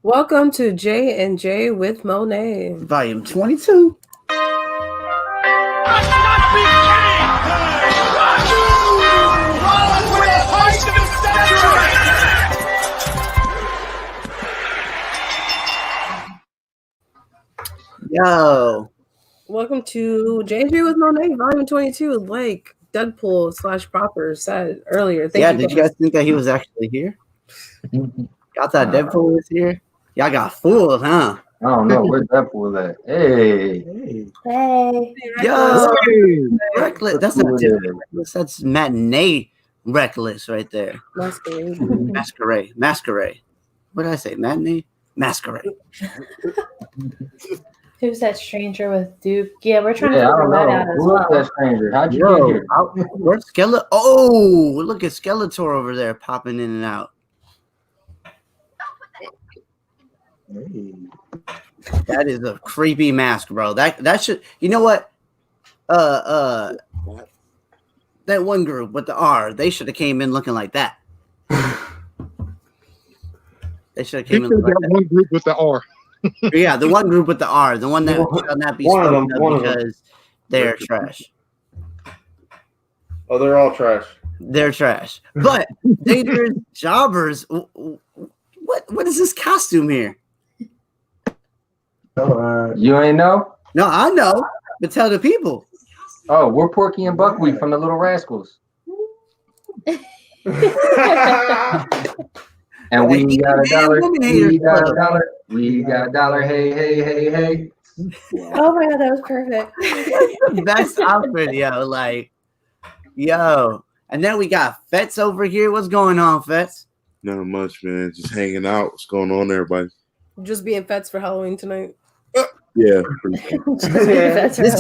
Welcome to J and J with Mone. Volume 22. Yo. Welcome to J and J with Mone, Volume 22. Like Deadpool / Proper said earlier. Did you guys think that he was actually here? Y'all thought Deadpool was here? Y'all got fooled, huh? I don't know. Where's Deadpool at? Hey. Yo. Hey. Reckless. That's not Reckless. That's matinee reckless right there. Masquerade. Masquerade. What did I say? Matinee? Masquerade. Who's that stranger with Duke? Yeah, we're trying to I figure don't that know. out as Who is well. that stranger? How'd you get here? Where's Skeletor? Oh, look at Skeletor over there popping in and out. Hey. That is a creepy mask, bro. That should, you know what? That one group with the R, they should have came in looking like that. They should have came in looking like that. One group with the R. Yeah, the one group with the R, the one that shall not be spoken of because they're trash. Oh, they're all trash. They're trash. But dangerous jobbers. What is this costume here? You ain't know? No, I know, but tell the people. Oh, we're Porky and Buckwheat from the Little Rascals. And we got $1. We got $1. We got $1. Hey, hey, hey, hey. Oh my god, that was perfect. Best outfit, yo. And then we got Fetz over here. What's going on, Fetz? Not much, man. Just hanging out. What's going on, everybody? Just being Fets for Halloween tonight. Yeah. This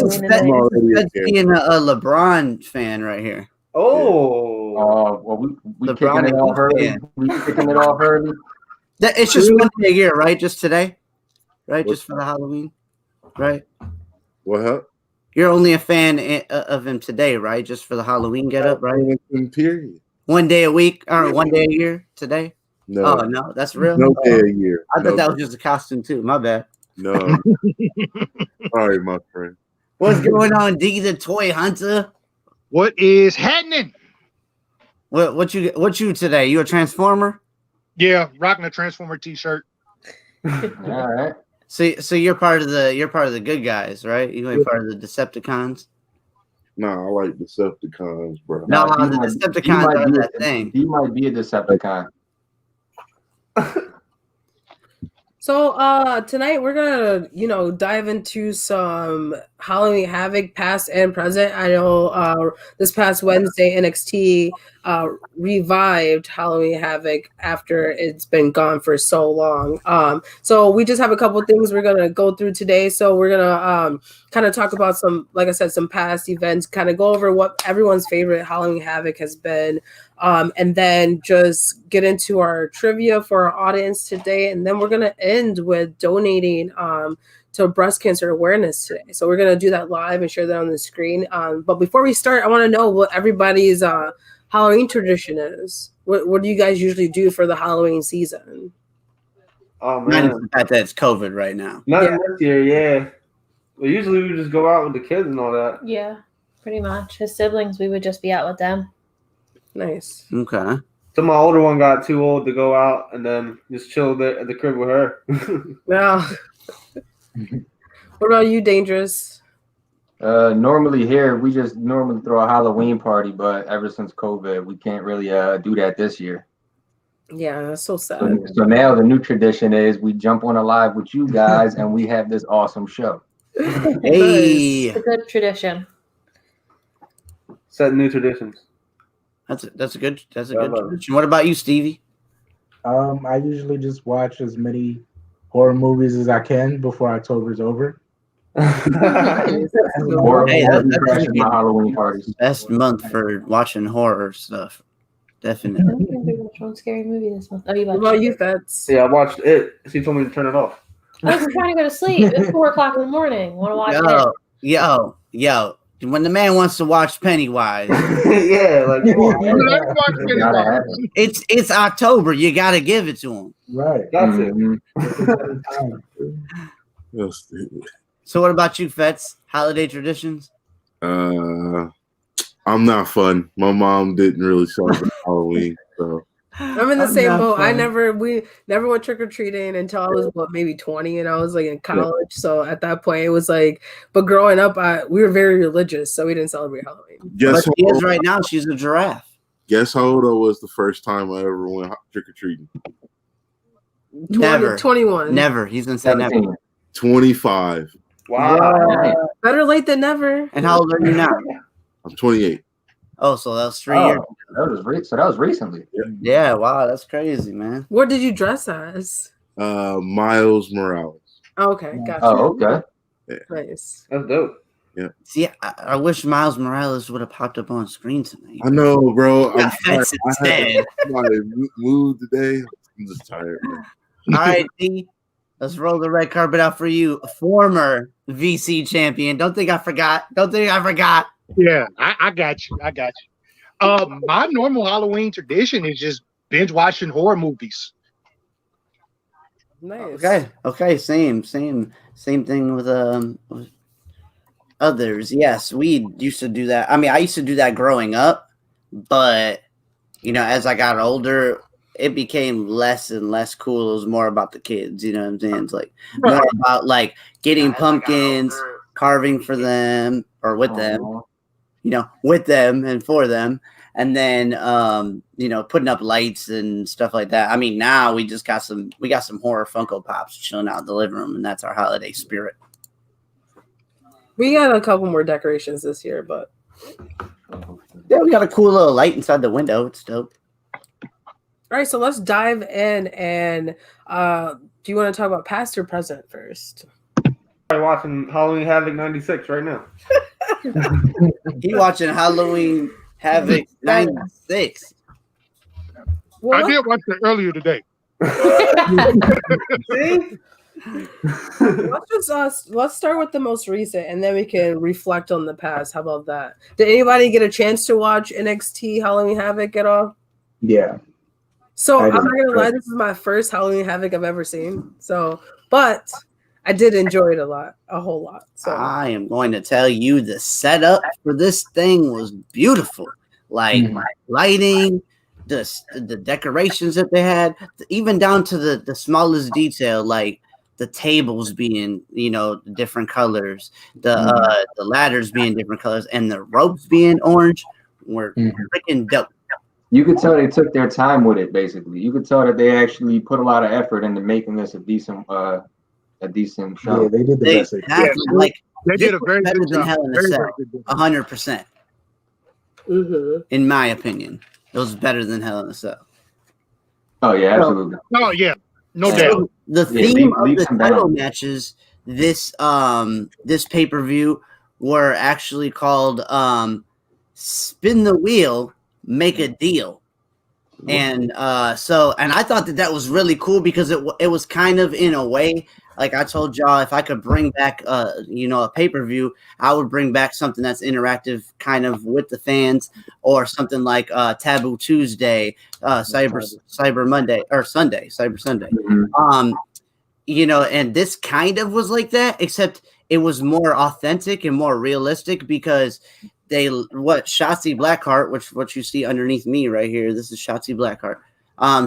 is Fetz being a LeBron fan right here. Oh. Well, we kicking it off early. We kicking it off early. It's just one day a year, right? Just today? Right? Just for the Halloween? Right? What? You're only a fan of him today, right? Just for the Halloween get up, right? Period. One day a week or one day a year today? No. Oh, no, that's real? No day a year. I thought that was just a costume, too. My bad. No. Sorry, my friend. What's going on, D the Toy Hunter? What is happening? What you today? You a Transformer? Yeah, rocking a Transformer t-shirt. All right. So you're part of the good guys, right? You ain't part of the Decepticons? Nah, I like Decepticons, bro. No, the Decepticons are that thing. He might be a Decepticon. So tonight we're gonna dive into some Halloween Havoc past and present. I know this past Wednesday NXT revived Halloween Havoc after it's been gone for so long. So we just have a couple things we're gonna go through today. So we're gonna kind of talk about some, like I said, some past events, kind of go over what everyone's favorite Halloween Havoc has been. And then just get into our trivia for our audience today. And then we're going to end with donating to breast cancer awareness today. So we're going to do that live and share that on the screen. But before we start, I want to know what everybody's Halloween tradition is. What do you guys usually do for the Halloween season? Oh, man. The fact that it's COVID right now. Nothing this year, yeah. Well, usually we just go out with the kids and all that. Yeah, pretty much. His siblings, we would just be out with them. Nice. Okay. So my older one got too old to go out and then just chill at the crib with her. Now, what about you, Dangerous? Normally here, we just normally throw a Halloween party, but ever since COVID, we can't really do that this year. Yeah, that's so sad. So now the new tradition is we jump on a live with you guys and we have this awesome show. Hey. It's a good tradition. Set new traditions. That's a good tradition. What about you, Stevie? I usually just watch as many horror movies as I can before October's over. Hey, That's my Halloween parties. Best month for watching horror stuff. I Definitely. don't think we watched one scary movie this month. Oh, you What watched about you, it. Fets? Yeah, I watched it. She told me to turn it off. I was trying to go to sleep. It's 4:00 in the morning. Want to watch it? Yo. when the man wants to watch Pennywise. Yeah, like come on, man. Let me watch It gotta Pennywise. happen. It's October. You gotta give it to him. Right. Got to. Mhm. It's a better time. That's stupid. So what about you, Fets? Holiday traditions? I'm not fun. My mom didn't really celebrate Halloween, so I'm in the I'm same not boat. fun. We never went trick or treating until I was maybe 20, and I was like in college. So at that point, it was like. But growing up, we were very religious, so we didn't celebrate Halloween. But guess how she is old, right now. She's a giraffe. guess how old I was the first time I ever went trick or treating. Never. 21. Never. He's gonna say never. 17. 25. Wow. Better late than never. And how old are you now? I'm 28. Oh, so that was 3 years. That was recently. Yeah, wow, that's crazy, man. What did you dress as? Miles Morales. Okay, gotcha. Oh, okay. Nice. That's dope. See, I wish Miles Morales would have popped up on screen tonight. I know, bro. I'm That's tired. I had insane. to move today. I'm just tired, man. All right, D, let's roll the red carpet out for you, former VC champion. Don't think I forgot. Don't think I forgot. Yeah, I got you. I got you. My normal Halloween tradition is just binge watching horror movies. Nice. Okay, same thing with others. Yes, we used to do that. I mean, I used to do that growing up, but as I got older, it became less and less cool. It was more about the kids, you know what I'm saying? It's like more about like getting pumpkins, carving for them or with them, with them and for them. And then, putting up lights and stuff like that. I mean, now we got some horror Funko Pops chilling out in the living room, and that's our holiday spirit. We got a couple more decorations this year, but yeah, we got a cool little light inside the window. It's dope. All right, so let's dive in. And do you want to talk about past or present first? I'm watching Halloween Havoc 96 right now. He watching Halloween Havoc 96. Well, I did watch that earlier today. See? let's start with the most recent, and then we can reflect on the past. How about that? Did anybody get a chance to watch NXT Halloween Havoc at all? Yeah. So I I'm not did. gonna lie, this is my first Halloween Havoc I've ever seen. So, but I did enjoy it a whole lot. So I am going to tell you the setup for this thing was beautiful. Like lighting, the decorations that they had, even down to the smallest detail, like the tables being, different colors, the ladders being different colors, and the ropes being orange were freaking dope. You could tell they took their time with it. Basically, you could tell that they actually put a lot of effort into making this a decent show. Yeah, they did the best they could. Exactly. Like They did a very better good than job. Hell in a Very, Cell, very good job. 100%. Mhm. In my opinion, it was better than Hell in a Cell. Oh yeah, absolutely. Oh yeah, no So, doubt. the Yeah, theme of leaps the and title bounds. matches this pay-per-view were actually called Spin the Wheel, Make a Deal. And I thought that was really cool because it was kind of in a way, like I told y'all, if I could bring back a pay-per-view, I would bring back something that's interactive kind of with the fans, or something like Taboo Tuesday, Cyber Monday, or Sunday, Cyber Sunday. And this kind of was like that, except it was more authentic and more realistic because Shotzi Blackheart, what you see underneath me right here, this is Shotzi Blackheart.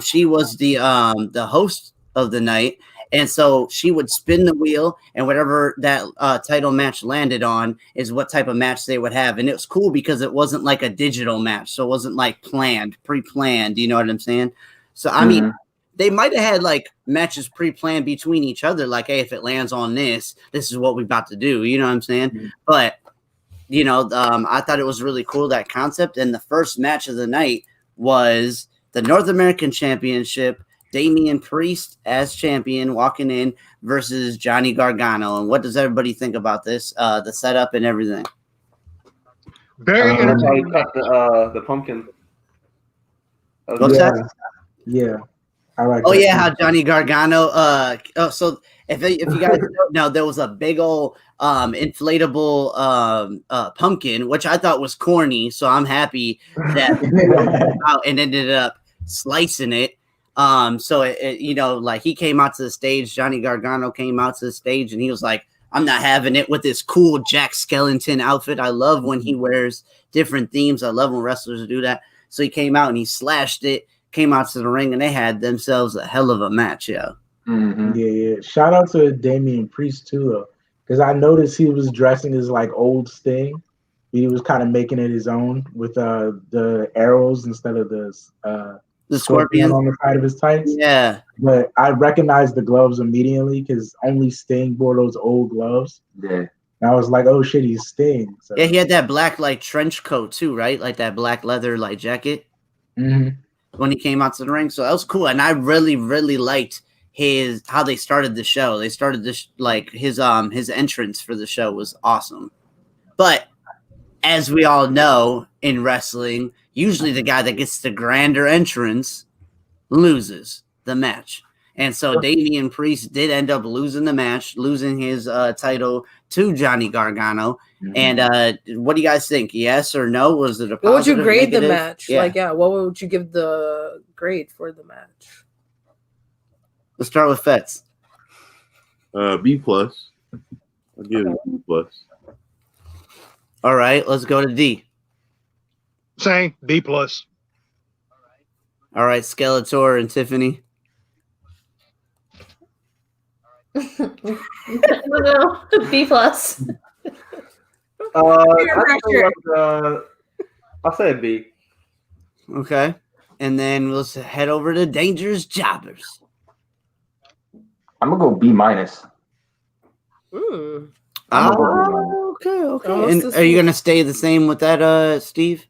She was the host of the night, and so she would spin the wheel, and whatever that title match landed on is what type of match they would have. And it was cool because it wasn't like a digital match, so it wasn't like pre-planned. You know what I'm saying? So I mean, they might have had like matches pre-planned between each other, like, hey, if it lands on this is what we're about to do. You know what I'm saying? But I thought it was really cool, that concept. And the first match of the night was the North American Championship, Damian Priest as champion walking in versus Johnny Gargano. And what does everybody think about this? The setup and everything. Very That's how he entertaining. cut the pumpkin. What's that? Yeah. I like How Johnny Gargano. So if you guys don't know, there was a big old inflatable pumpkin, which I thought was corny. So I'm happy that out and ended up slicing it. So like he came out to the stage, Johnny Gargano came out to the stage, and he was like, I'm not having it with this cool Jack Skellington outfit. I love when he wears different themes. I love when wrestlers do that. So he came out and he slashed it, came out to the ring, and they had themselves a hell of a match, yeah. Mm-hmm. Yeah. Shout out to Damian Priest too, though, because I noticed he was dressing as like old Sting. He was kind of making it his own with the arrows instead of the scorpion on the side of his tights. Yeah. But I recognized the gloves immediately because only Sting wore those old gloves. Yeah. And I was like, oh shit, he's Sting. So. Yeah, he had that black like trench coat too, right? Like that black leather like jacket when he came out to the ring. So that was cool. And I really, really liked how they started the show. They started this like his entrance for the show was awesome. But as we all know in wrestling, usually the guy that gets the grander entrance loses the match. And so Damian Priest did end up losing the match, losing his title to Johnny Gargano. And what do you guys think? Yes or no? Was it a positive, what would you grade negative? the match? Yeah. What would you give the grade for the match? Let's start with Fetz. B+. I'll give it a B+. All right, let's go to D. Same, B+. All right, Skeletor and Tiffany. No, B+. I'll say a B. Okay. And then let's head over to Dangerous Jobbers. I'm gonna go B-. Okay. And are you gonna stay the same with that, Steve?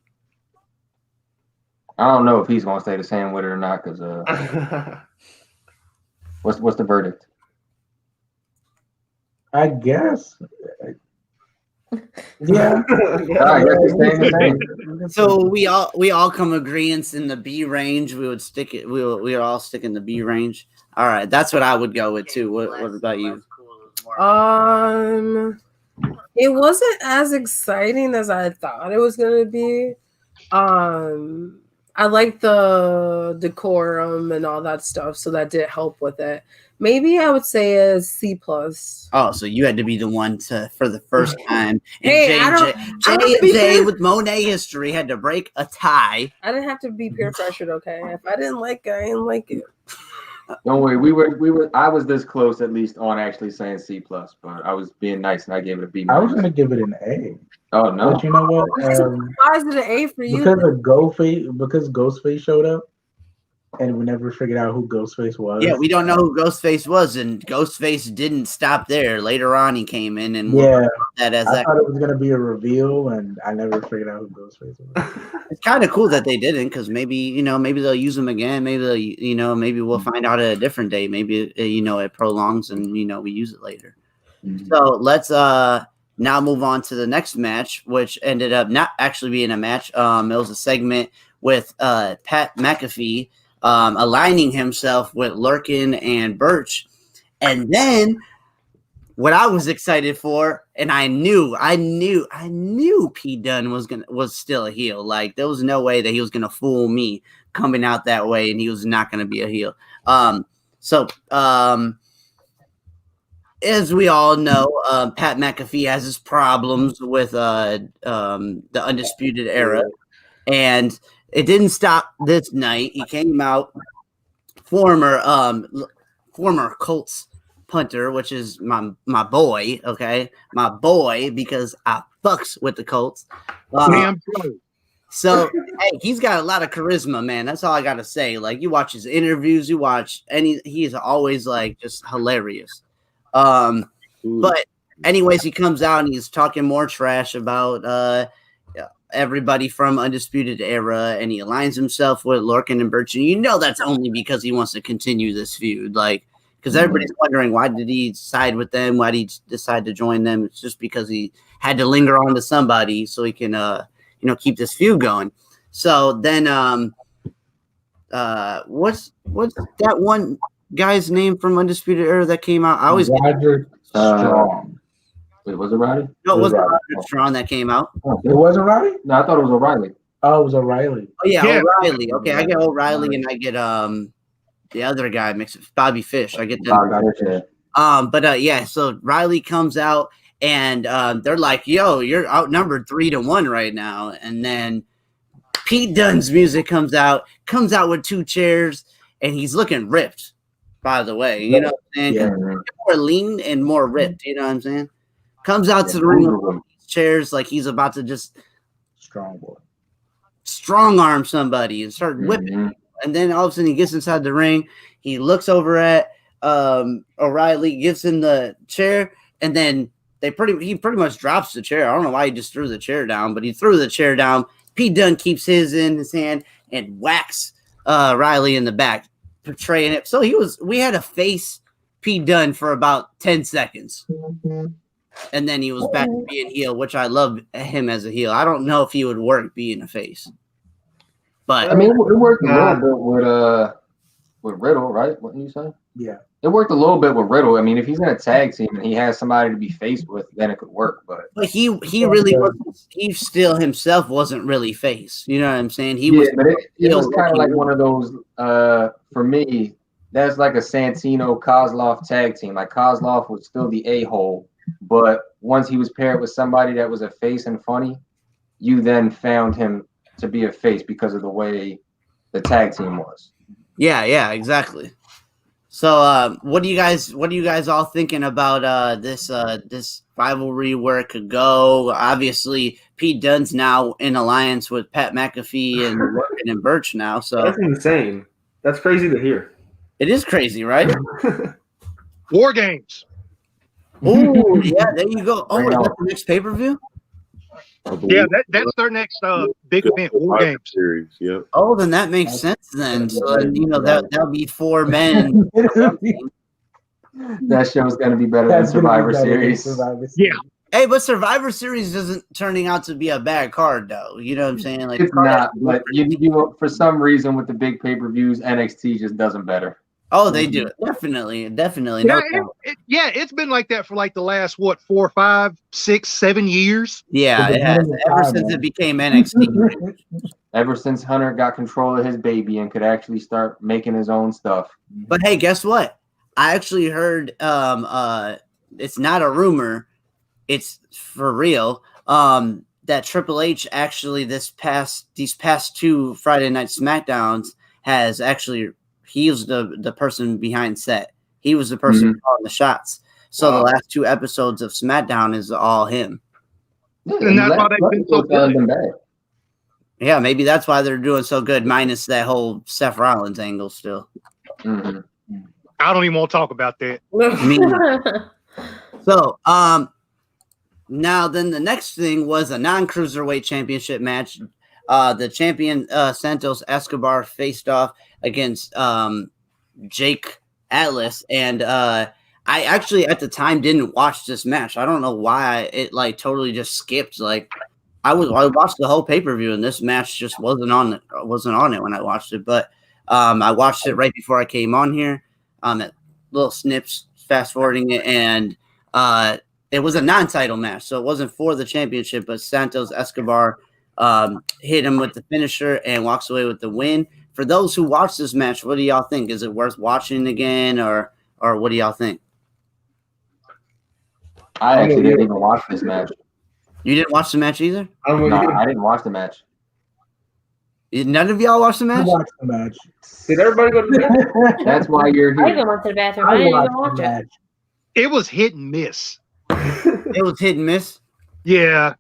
I don't know if he's gonna stay the same with it or not, because what's the verdict? I guess. Yeah. I guess it's staying the same. So we all come agreeance in the B range. We would stick it. We would all stick in the B range. All right, that's what I would go with too. What about you? It wasn't as exciting as I thought it was gonna be. I like the decorum and all that stuff, so that did help with it. Maybe I would say a C+. Oh, so you had to be the one for the first time. And Hey, JJ with Mone history had to break a tie. I didn't have to be peer pressured, okay? If I didn't like it, I didn't like it. Don't worry, we were. I was this close at least on actually saying C+, but I was being nice and I gave it a B-. I was gonna give it an A. Oh no! But you know what? Why is it an A for you? Because Ghostface showed up, and we never figured out who Ghostface was. Yeah, we don't know who Ghostface was, and Ghostface didn't stop there. Later on, he came in and I that. thought it was gonna be a reveal, and I never figured out who Ghostface was. It's kind of cool that they didn't, because maybe they'll use him again. Maybe maybe we'll find out at a different day. Maybe it prolongs and we use it later. So let's now move on to the next match, which ended up not actually being a match. It was a segment with Pat McAfee aligning himself with Lurkin and Birch. And then what I was excited for, and I knew P. Dunne was still a heel. Like, there was no way that he was gonna fool me coming out that way, and he was not gonna be a heel. As we all know, Pat McAfee has his problems with the Undisputed Era, and it didn't stop this night. He came out, former Colts punter, which is my boy, okay? My boy, because I fucks with the Colts. So, hey, he's got a lot of charisma, man. That's all I got to say. Like, you watch his interviews, he's always, like, just hilarious. But anyways, he comes out and he's talking more trash about everybody from Undisputed Era, and he aligns himself with Lorcan and Birch. And that's only because he wants to continue this feud, like, because everybody's wondering, why did he side with them? Why did he decide to join them? It's just because he had to linger on to somebody so he can keep this feud going. So then what's that one guy's name from Undisputed Era that came out? I always Roderick Strong. Wait, was it Roddy? No, it wasn't Roddy. Roderick Strong that came out. It wasn't Roddy? No, I thought it was O'Reilly. Oh, it was O'Reilly. Oh yeah, Yeah. O'Reilly. Okay, I get O'Reilly and I get the other guy Bobby Fish. I get them. But yeah, so Riley comes out and they're like, "Yo, you're outnumbered 3-1 right now." And then Pete Dunne's music comes out with 2 chairs, and he's looking ripped. By the way, you know what I'm saying? Yeah. More lean and more ripped. You know what I'm saying? Comes out to the ring with chairs like he's about to just strong arm somebody and start whipping. And then all of a sudden he gets inside the ring. He looks over at O'Reilly, gives him the chair, and then he pretty much drops the chair. I don't know why he just threw the chair down, but he threw the chair down. Pete Dunne keeps his in his hand and whacks Riley in the back, portraying it. So we had a face Pete Dunne for about 10 seconds. And then he was back to being heel, which I love him as a heel. I don't know if he would work being a face. But I mean, it worked a little bit with Riddle, right? What did you say? Yeah. It worked a little bit with Riddle. I mean, if he's in a tag team and he has somebody to be faced with, then it could work. But he really wasn't. He still himself wasn't really face. You know what I'm saying? He was. But it was kind of like one of those. For me, that's like a Santino Kozlov tag team. Like Kozlov was still the a-hole, but once he was paired with somebody that was a face and funny, you then found him to be a face because of the way the tag team was. Yeah, exactly. So, what do you guys all thinking about this rivalry, where it could go? Obviously, Pete Dunne's now in alliance with Pat McAfee and Morgan and Birch now. So that's insane. That's crazy to hear. It is crazy, right? War Games. Oh, yeah, there you go. Oh, is that the next pay-per-view? Yeah, that's their next big event, War Games series. Yep. Oh, then that makes sense. Then, so that'll be 4 men. That show's gonna be better than Survivor Series. Yeah. Hey, but Survivor Series isn't turning out to be a bad card, though. You know what I'm saying? Like it's not, but you for some reason with the big pay-per-views, NXT just does them better. Oh, they do. Definitely. Yeah, it's been like that for like the last 4, 5, 6, 7 years. Yeah, it has. Ever since it became NXT. Ever since Hunter got control of his baby and could actually start making his own stuff. But hey, guess what? I actually heard it's not a rumor, it's for real. That Triple H actually these past 2 Friday Night SmackDowns has actually he was the person behind set. He was the person calling the shots. So the last 2 episodes of SmackDown is all him. And that's why they've been so good. Yeah, maybe that's why they're doing so good, minus that whole Seth Rollins angle still. I don't even want to talk about that. So, now then the next thing was a non-cruiserweight championship match. The champion Santos Escobar faced off against Jake Atlas, and I actually at the time didn't watch this match. I don't know why it like totally just skipped. Like I watched the whole pay-per-view, and this match just wasn't on it when I watched it. But I watched it right before I came on here. At little snips, fast forwarding it, and it was a non-title match, so it wasn't for the championship. But Santos Escobar hit him with the finisher and walks away with the win. For those who watch this match, what do y'all think? Is it worth watching again, or what do y'all think? I actually didn't even watch this match. You didn't watch the match either? No, I didn't watch the match. None of y'all watched the match? I watched the match. Did everybody go to bed? That's why you're I here. even went to the bathroom. I didn't even watch it. It was hit and miss. It was hit and miss. Yeah.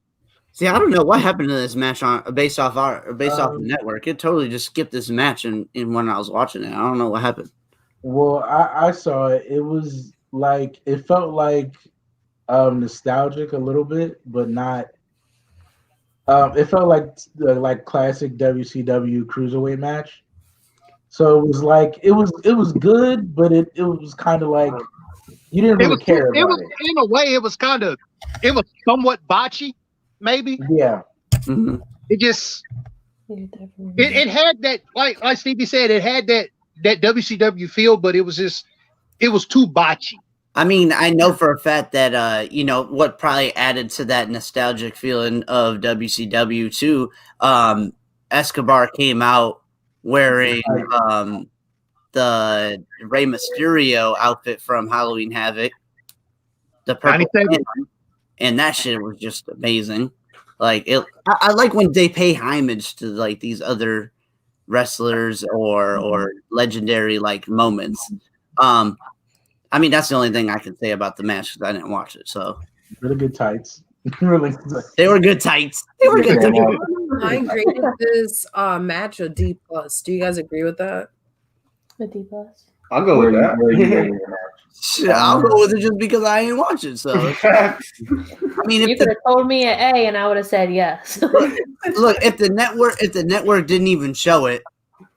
See, I don't know what happened to this match based off the network. It totally just skipped this match in when I was watching it. I don't know what happened. Well, I saw it. It was like it felt like nostalgic a little bit, but not. It felt like classic WCW cruiserweight match. So it was like it was good, but it was kind of like you didn't really care about it. In a way, it was somewhat botchy, maybe. Yeah. Mm-hmm. It had that, like Stevie said, it had that WCW feel, but it was too botchy. I mean, I know for a fact that what probably added to that nostalgic feeling of WCW too. Escobar came out wearing the Rey Mysterio outfit from Halloween Havoc, the purple 97. and that shit was just amazing. Like I like when they pay homage to like these other wrestlers or legendary like moments. I mean, that's the only thing I can say about the match because I didn't watch it. So Really good tights. Really good. they were good tights. They were good tights. I graded this match a D plus. Do you guys agree with that? A D plus. I'll go with that. Where you rating it? Shit, I'll go with it just because I ain't watch it. So I mean, You if could have told me an A and I would have said yes. if the network didn't even show it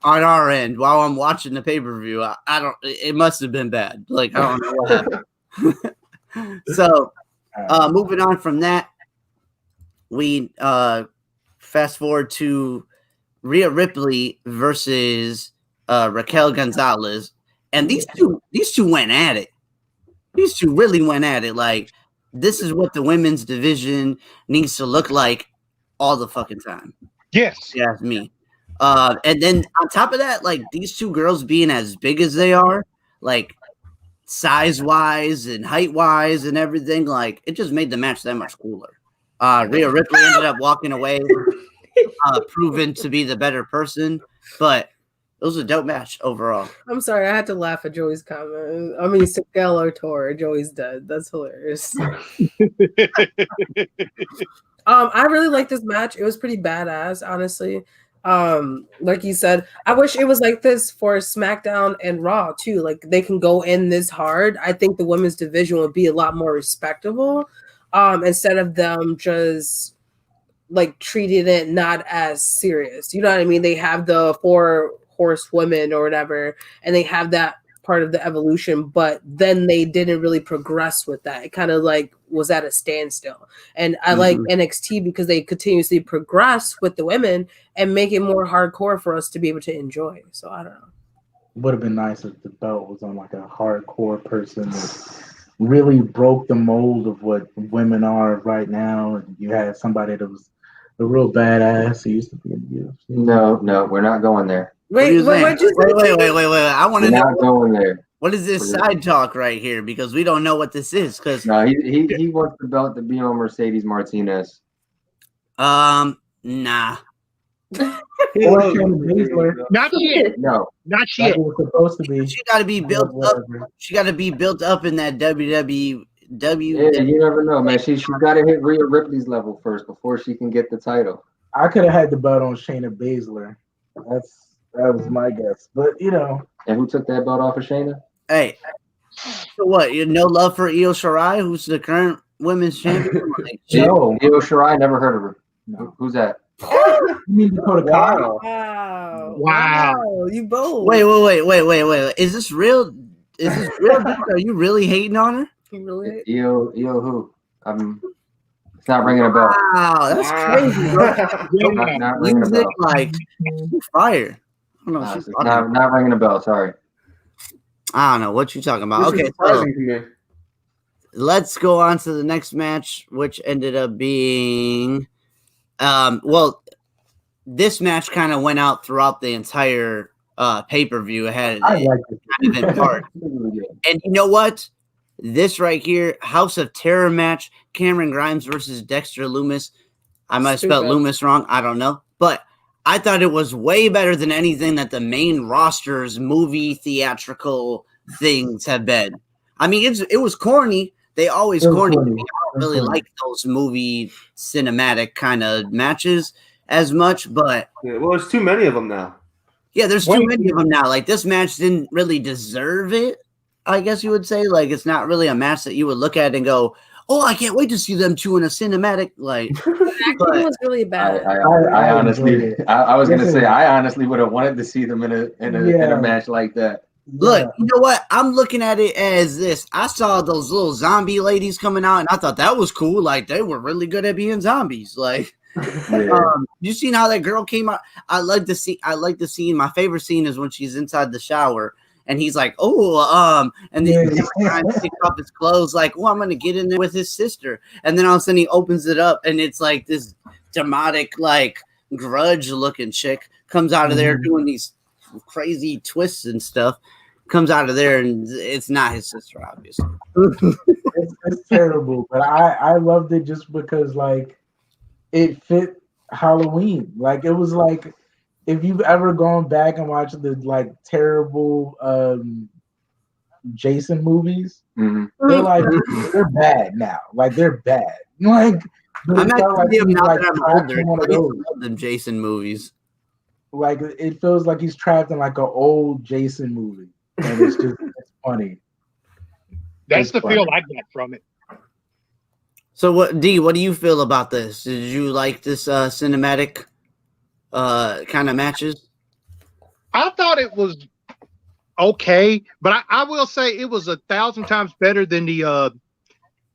on our end while I'm watching the pay-per-view, I don't. It must have been bad. Like I don't know what happened. So moving on from that, we fast forward to Rhea Ripley versus Raquel Gonzalez, and these two went at it. These two really went at it. Like this is what the women's division needs to look like all the fucking time. Yes. You ask me. And then on top of that, like these two girls being as big as they are, like size wise and height wise and everything, like it just made the match that much cooler. Rhea Ripley ended up walking away, proven to be the better person, but it was a dope match overall. I'm sorry, I had to laugh at Joey's comment. I mean, Sakelo Tor, Joey's dead. That's hilarious. I really like this match. It was pretty badass, honestly. Like you said, I wish it was like this for SmackDown and Raw too. Like they can go in this hard. I think the women's division would be a lot more respectable. Instead of them just like treating it not as serious. You know what I mean? They have the 4 horsewomen or whatever, and they have that part of the evolution, but then they didn't really progress with that. It kind of like was at a standstill. And I like NXT because they continuously progress with the women and make it more hardcore for us to be able to enjoy. So I don't know. Would have been nice if the belt was on like a hardcore person that really broke the mold of what women are right now, and you had somebody that was a real badass who used to be in the UFC. No, we're not going there. Wait. Wait. I want to We're know not going there. what is this side talk right here because we don't know what this is. Because No, he wants the belt to be on Mercedes Martinez. nah. He Or loves Shayna Baszler. Not yet. No, Not Like yet. it was supposed to be. She got to be built up. Whatever. She got to be built up in that WWE. yeah, you never know, man. She's got to hit Rhea Ripley's level first before she can get the title. I could have had the belt on Shayna Baszler. That was my guess. But you know, And who took that belt off of Shayna? Hey, so what? You no love for Io Shirai, who's the current women's champion? Like, shit. no. Io Shirai, never heard of her. No. Who's that? You mean Dakota Kai? Wow. Wow. You both. Wait. Is this real? Is this real? Are you really hating on her? You really? Io who? It's not ringing a bell. Wow, that's crazy, bro. Not ringing a Music, bell. like fire. I don't know. Nah, She's it's not ringing a bell. Sorry. I don't know what you're talking about. This is Okay, so surprising to me. let's go on to the next match, which ended up being, well, this match kind of went out throughout the entire pay-per-view. It had I like it. kind of in part. And you know what? This right here, House of Terror match, Cameron Grimes versus Dexter Lumis. I might have spelled Stupid. Loomis wrong. I don't know. But I thought it was way better than anything that the main roster's movie theatrical things have been. I mean, it was corny. They always It was corny. corny. I don't really like those movie cinematic kind of matches as much, but Yeah, well, there's too many of them now. yeah, there's too many of them now. Like this match didn't really deserve it, I guess you would say. Like it's not really a match that you would look at and go, "Oh, I can't wait to see them two in a cinematic." Like, It was really bad. I honestly, enjoyed it. I was gonna Yes, say, it- I honestly would have wanted to see them in a match like that. look, you know what? I'm looking at it as this. I saw those little zombie ladies coming out, and I thought that was cool. Like they were really good at being zombies. Like, Yeah. you seen how that girl came out? I like the scene. My favorite scene is when she's inside the shower and he's like, and then he takes off his clothes, like, I'm gonna get in there with his sister, and then all of a sudden he opens it up, and it's like this demonic, like grudge looking chick comes out of there doing these crazy twists and stuff. Comes out of there, and it's not his sister, obviously. It's terrible, but I loved it just because like it fit Halloween. Like it was like if you've ever gone back and watched the like terrible Jason movies, they're bad now. Like they're bad. Like I'm not like him now like that I'm trapped older. in one of I those. love them Jason movies. Like it feels like he's trapped in like an old Jason movie, and it's funny. That's the feel I got from it. So what do you feel about this? Did you like this cinematic kind of matches? I thought it was okay, but I will say it was 1,000 times better than the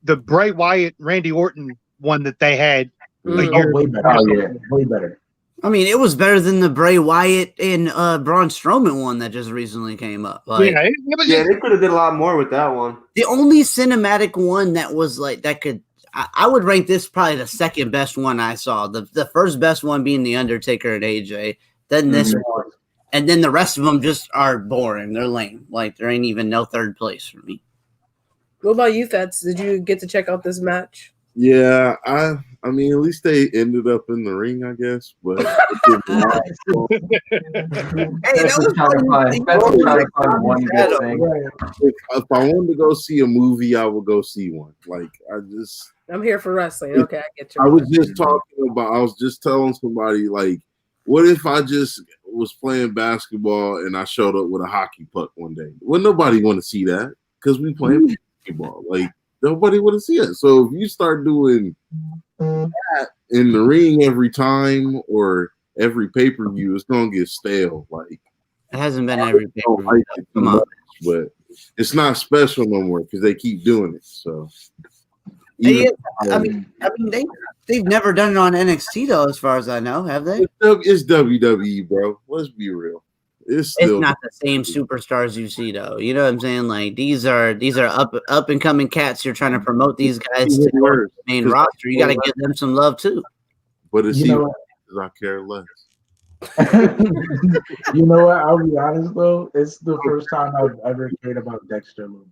Bray Wyatt Randy Orton one that they had a year. Way better. Oh, yeah, way better. I mean, it was better than the Bray Wyatt and Braun Strowman one that just recently came up. Like, yeah, they could have did a lot more with that one. The only cinematic one that was like that could. I would rank this probably the second best one I saw. The first best one being The Undertaker and AJ, then this one, and then the rest of them just are boring. They're lame. Like there ain't even no third place for me. What about you, Fats? Did you get to check out this match? Yeah, I mean, at least they ended up in the ring, I guess. But if I wanted to go see a movie, I would go see one. Like I'm here for wrestling. Okay, I get you. I was just telling somebody, like, what if I just was playing basketball and I showed up with a hockey puck one day? Well, nobody want to see that because we playing basketball. Like, nobody want to see it. So if you start doing that in the ring every time or every pay-per-view, it's gonna get stale. Like, it hasn't been every pay-per-view. Come on. But it's not special no more because they keep doing it. So I mean, they've never done it on NXT though, as far as I know, have they? It's WWE, bro. Let's be real. It's not the same superstars you see though. You know what I'm saying? Like these are up and coming cats. You're trying to promote these guys to the main roster. You got to give them some love too. But it's because I care less. You know what? I'll be honest though. It's the first time I've ever cared about Dexter Loomis.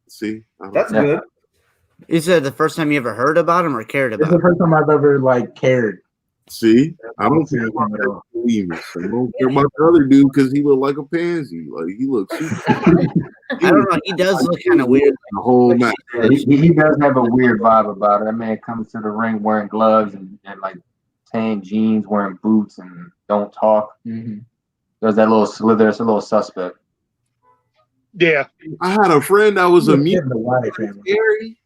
See, that's good. You said the first time you ever heard about him or cared about him? It's the first time I've ever like cared. See, I don't care about that. I don't care about the other dude because he looked like a pansy. Like he looks. I don't know. He does look kind of weird. The whole match. Yeah, he does have a weird vibe about it. That man comes to the ring wearing gloves and like tan jeans, wearing boots, and don't talk. There's that little slither. It's a little suspect. Yeah, I had a friend that was a mute. Scary.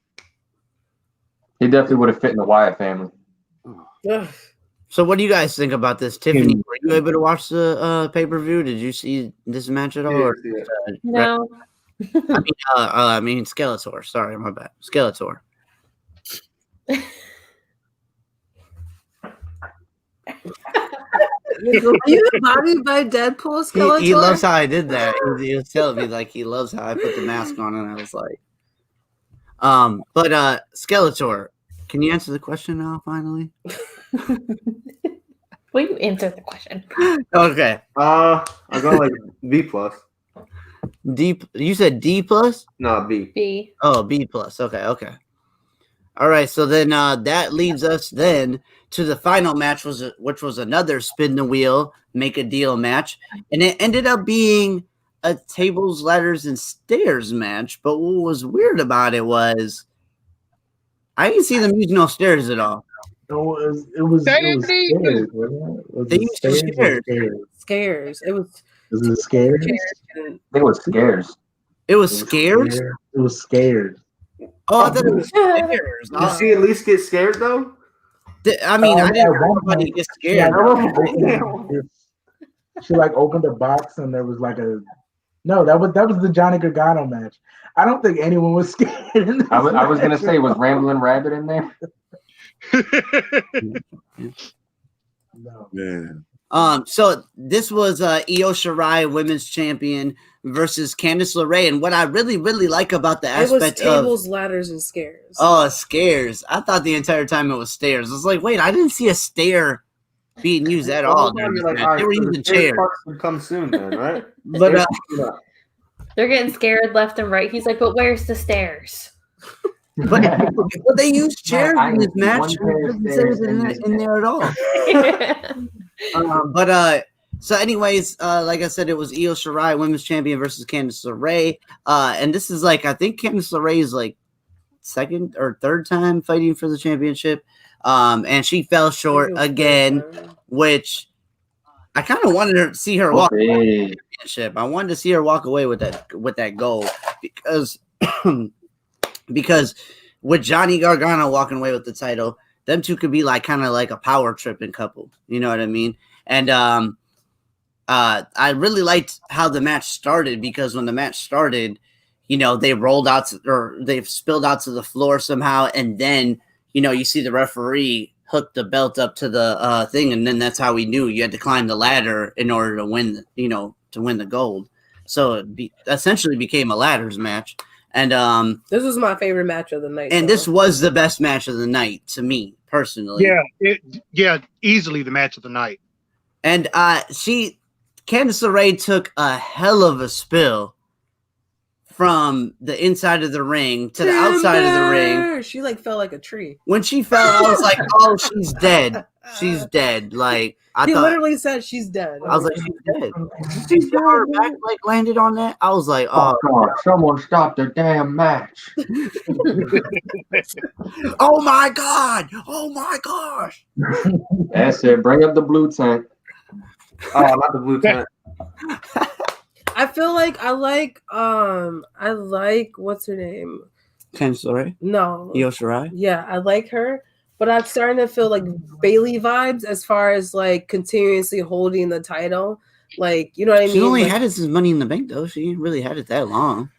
He definitely would have fit in the Wyatt family. So what do you guys think about this? Tiffany, were you able to watch the pay-per-view? Did you see this match at all? Or, No. I mean Skeletor. Sorry, my bad. Skeletor. Are you embodied by Deadpool, Skeletor? He loves how I did that. He was telling me like he loves how I put the mask on, and I was like, but Skeletor, can you answer the question now? Finally, Will you answer the question? Okay. I go like B plus. D. You said D plus? No, B. B. Oh, B plus. Okay. All right. So then that leads us then to the final match, which was another spin the wheel, make a deal match, and it ended up being a tables, ladders, and stairs match. But what was weird about it was I didn't see them use no stairs at all. No, it was scares, wasn't it? They used scares. Scares. It was. Was it scares? It was scares. It was scares? It was scared. Oh, I thought it was scares. Did she at least get scared though? I mean, I didn't know anybody get scared. She like opened a box and there was like that was the Johnny Gargano match. I don't think anyone was scared. I was gonna say, was Ramblin' Rabbit in there? No. Man. So this was Io Shirai, women's champion, versus Candice LeRae, and what I really like about the It was aspect tables, ladders, and scares. Oh, scares! I thought the entire time it was stairs. I was like, wait, I didn't see a stair being used at all during this match. They were using chairs. Would come soon, then, right? But They're getting scared left and right. He's like, but where's the stairs? but they used chairs I in this need match. one pair of It stairs doesn't say in there at all. So anyways, like I said, it was Io Shirai, women's champion, versus Candice LeRae. And this is like, I think Candice LeRae is like second or third time fighting for the championship. And she fell short again, which I kind of wanted to see her walk away with the championship. I wanted to see her walk away with that goal because with Johnny Gargano walking away with the title, them two could be like kind of like a power tripping couple. You know what I mean? And I really liked how the match started, because when the match started, you know, they rolled out or they spilled out to the floor somehow, and then, you know, you see the referee hook the belt up to the thing, and then that's how we knew you had to climb the ladder in order to win, to win the gold. So it essentially became a ladders match. And this was my favorite match of the night. And this was the best match of the night to me personally. Yeah, easily the match of the night. And Candice LeRae took a hell of a spill from the inside of the ring to the outside of the ring. She like fell like a tree. When she fell, I was like, "Oh, she's dead. She's dead." Like He literally said she's dead. I was like, "She's dead." She's dead. Her back like landed on that. I was like, "Oh God, someone stop the damn match!" Oh my god! Oh my gosh! That's it. Bring up the blue tank. Oh, not the blue tank. I feel like I like what's her name? Candice LeRae? No. Io Shirai? Yeah, I like her, but I'm starting to feel like Bailey vibes as far as like continuously holding the title. Like, you know what I mean? She only like, had it since Money in the Bank though. She didn't really had it that long.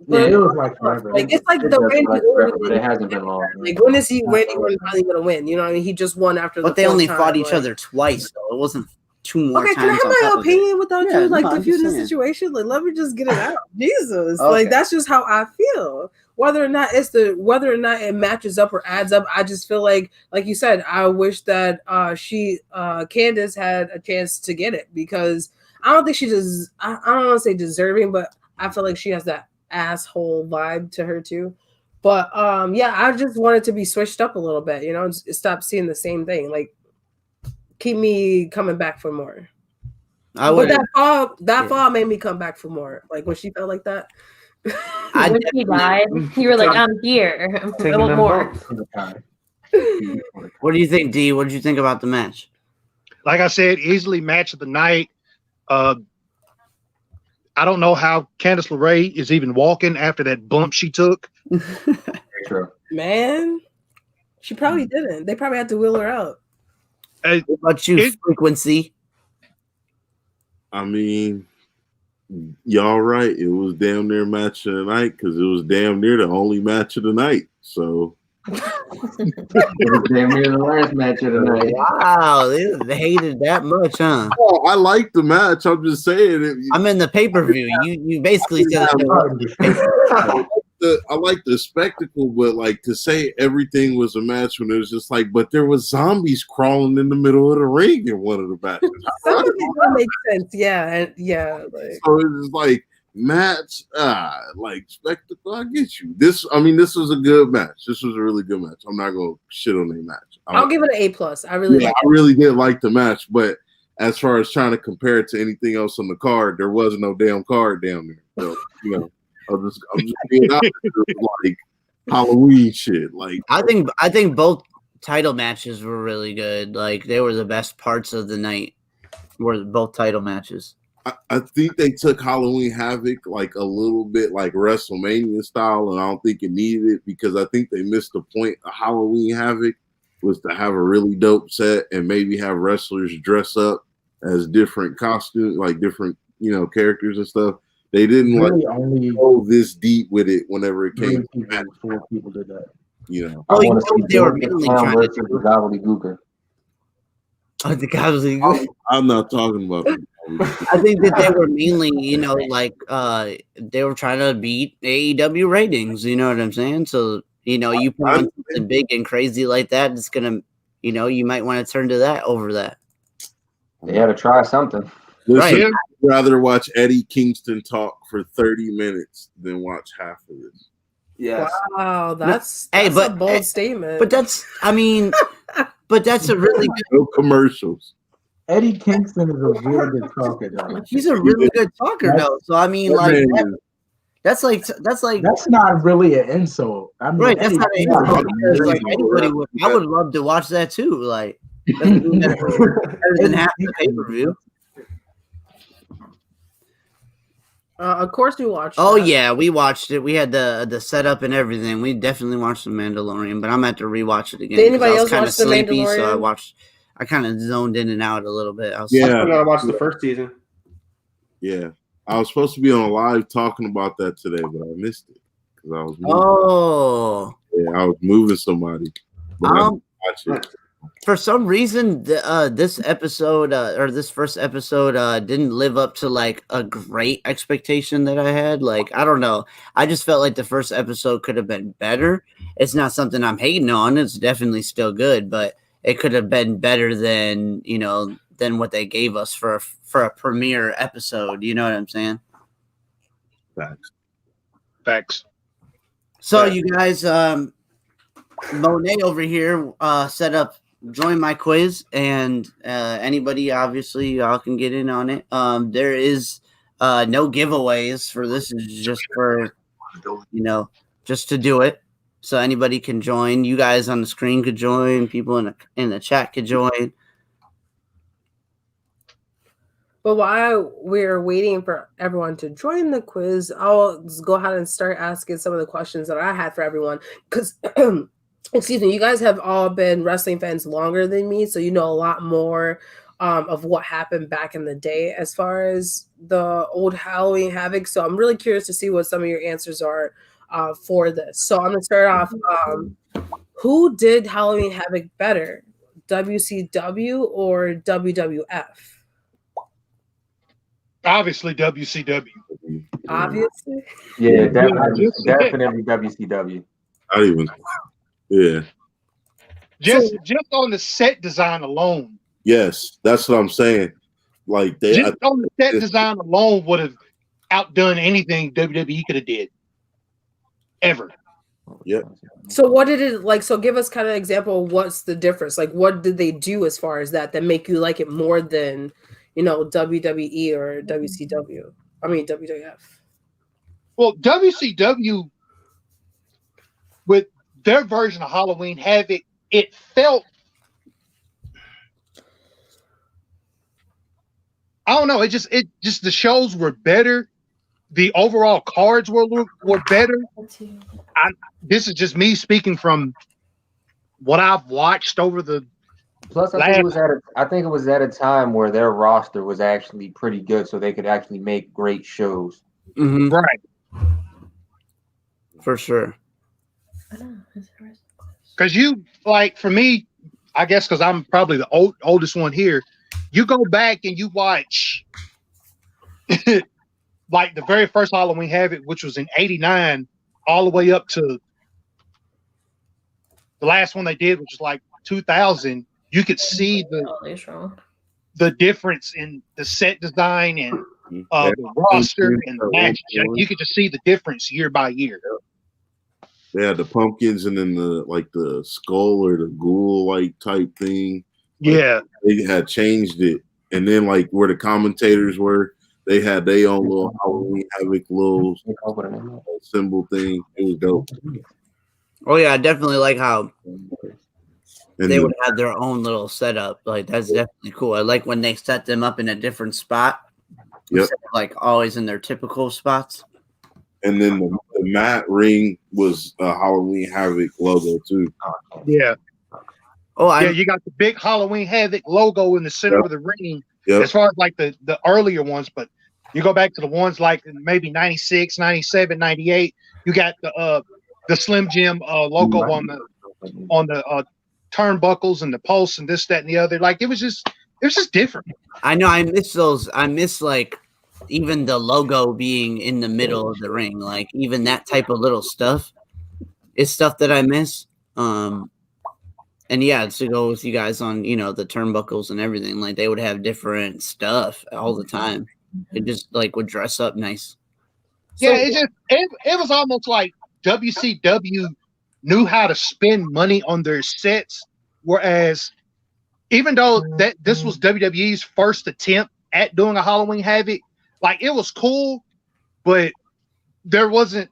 Yeah, it was like forever. Like it's like the Randy forever, but it hasn't been long. Like when is Randy Orton finally gonna win? You know what I mean? He just won after But the they only fourth fought time, each other twice though. It wasn't two more okay, times. can I have my opinion without you like no, diffusing the saying. situation? Like, let me just get it out. Jesus, Okay. like that's just how I feel. Whether or not it matches up or adds up, I just feel like you said, I wish that Candice had a chance to get it, because I don't think she does. I don't want to say deserving, but I feel like she has that asshole vibe to her too. But yeah, I just wanted to be switched up a little bit, you know, just stop seeing the same thing. Like, keep me coming back for more. But that fall made me come back for more. Like when she felt like that. When she died, you were like, "I'm here. I want more." What do you think, D? What did you think about the match? Like I said, easily match of the night. I don't know how Candice LeRae is even walking after that bump she took. True. Man, she probably didn't. They probably had to wheel her out. What about you, Frequency? I mean, y'all right. It was damn near match of the night because it was damn near the only match of the night. So It was damn near the last match of the night. Wow, they hated that much, huh? Oh, I like the match. I'm just saying. I'm in the pay-per-view. You basically said I like the spectacle, but like to say everything was a match when it was just like, but there was zombies crawling in the middle of the ring in one of the matches. Some of it don't make sense. Yeah. Like. So it's like match, like spectacle. I get you. This was a good match. This was a really good match. I'm not gonna shit on a match. I'll give it an A+. I really did like the match, but as far as trying to compare it to anything else on the card, there was no damn card down there. So, you know, I'm just being honest, like Halloween shit. Like I think both title matches were really good. Like they were the best parts of the night. Were both title matches. I think they took Halloween Havoc like a little bit like WrestleMania style, and I don't think it needed it because I think they missed the point of Halloween Havoc was to have a really dope set and maybe have wrestlers dress up as different costumes, like different, characters and stuff. They didn't Really like only go this deep with it whenever it came. Four people did that. Oh, you know, they were mainly trying to gobbledygooker. Oh, the gobbledygook. I'm not talking about. I think that they were mainly, like they were trying to beat AEW ratings. You know what I'm saying? So you put on something big and crazy like that, it's gonna, you might want to turn to that over that. They had to try something. Listen, Right. I'd rather watch Eddie Kingston talk for 30 minutes than watch half of this. Yes. Wow, that's Hey, a but- bold statement. But that's a really good. No commercials. Eddie Kingston is a really good talker, though. He's a really good talker, though. So I mean, That like man that's like That's not really an insult. I mean, right. That's Eddie not an Kingston- insult because like anybody would. I would love to watch that too. Like that's better than half the pay per view. of course we watched. Oh that. yeah, we watched it. We had the setup and everything. We definitely watched The Mandalorian, but I'm at to rewatch it again. Did anybody I was else kind watch of The sleepy, so Mandalorian? I kind of zoned in and out a little bit. I was Yeah. I still gotta watch the first season. Yeah, I was supposed to be on live talking about that today, but I missed it because I was moving. Oh, Yeah, I was moving somebody. But I watched it. for some reason, this episode or this first episode didn't live up to like a great expectation that I had. Like, I don't know. I just felt like the first episode could have been better. It's not something I'm hating on. It's definitely still good, but it could have been better than than what they gave us for a premiere episode. You know what I'm saying? Facts. So you guys, Mone over here set up join my quiz, and anybody obviously y'all can get in on it. There is no giveaways for this. Is just for just to do it. So anybody can join. You guys on the screen could join. People in the chat could join. But while we're waiting for everyone to join the quiz, I'll just go ahead and start asking some of the questions that I had for everyone. Because, excuse me, you guys have all been wrestling fans longer than me, so you know a lot more of what happened back in the day as far as the old Halloween Havoc. So I'm really curious to see what some of your answers are for this. So I'm going to start off. Who did Halloween Havoc better, WCW or WWF? Obviously, WCW. Obviously. Yeah, definitely WCW. Not even. Yeah. Just on the set design alone. Yes, that's what I'm saying. Like Just on the set design alone would have outdone anything WWE could have did. Ever. Yeah. So what did it like? So give us kind of an example of what's the difference. Like what did they do as far as that make you like it more than WWE or WCW? I mean WWF. Well, WCW with their version of Halloween Havoc, it felt, I don't know, it just the shows were better. The overall cards were better. This is just me speaking from what I've watched over the. Plus, I think it was at a time where their roster was actually pretty good, so they could actually make great shows. Mm-hmm. Right. For sure. Because for me, I guess because I'm probably the oldest one here, you go back and you watch like the very first Halloween Havoc, which was in '89, all the way up to the last one they did, which was like 2000. You could see the difference in the set design and the roster and the matches. You could just see the difference year by year. They had the pumpkins and then the skull or the ghoul type thing. Yeah. They had changed it. And then where the commentators were, they had their own little Halloween Havoc little symbol thing. It was dope. Oh yeah, I definitely like how And they would have their own little setup. Like that's definitely cool. I like when they set them up in a different spot. Yep. Instead of, always in their typical spots. And then the mat ring was a Halloween Havoc logo too. Yeah. Oh, you got the big Halloween Havoc logo in the center of the ring. Yep. As far as the earlier ones, but you go back to the ones like maybe 96, 97, 98, you got the Slim Jim logo on the turnbuckles and the pulse and this, that, and the other. Like it was just different. I know. I miss those. I miss like even the logo being in the middle of the ring. Like even that type of little stuff is stuff that I miss. And yeah, to go with you guys on, the turnbuckles and everything, like they would have different stuff all the time. It just like would dress up nice. Yeah, it was almost like WCW knew how to spend money on their sets, whereas even though that this was WWE's first attempt at doing a Halloween Havoc, like it was cool, but there wasn't.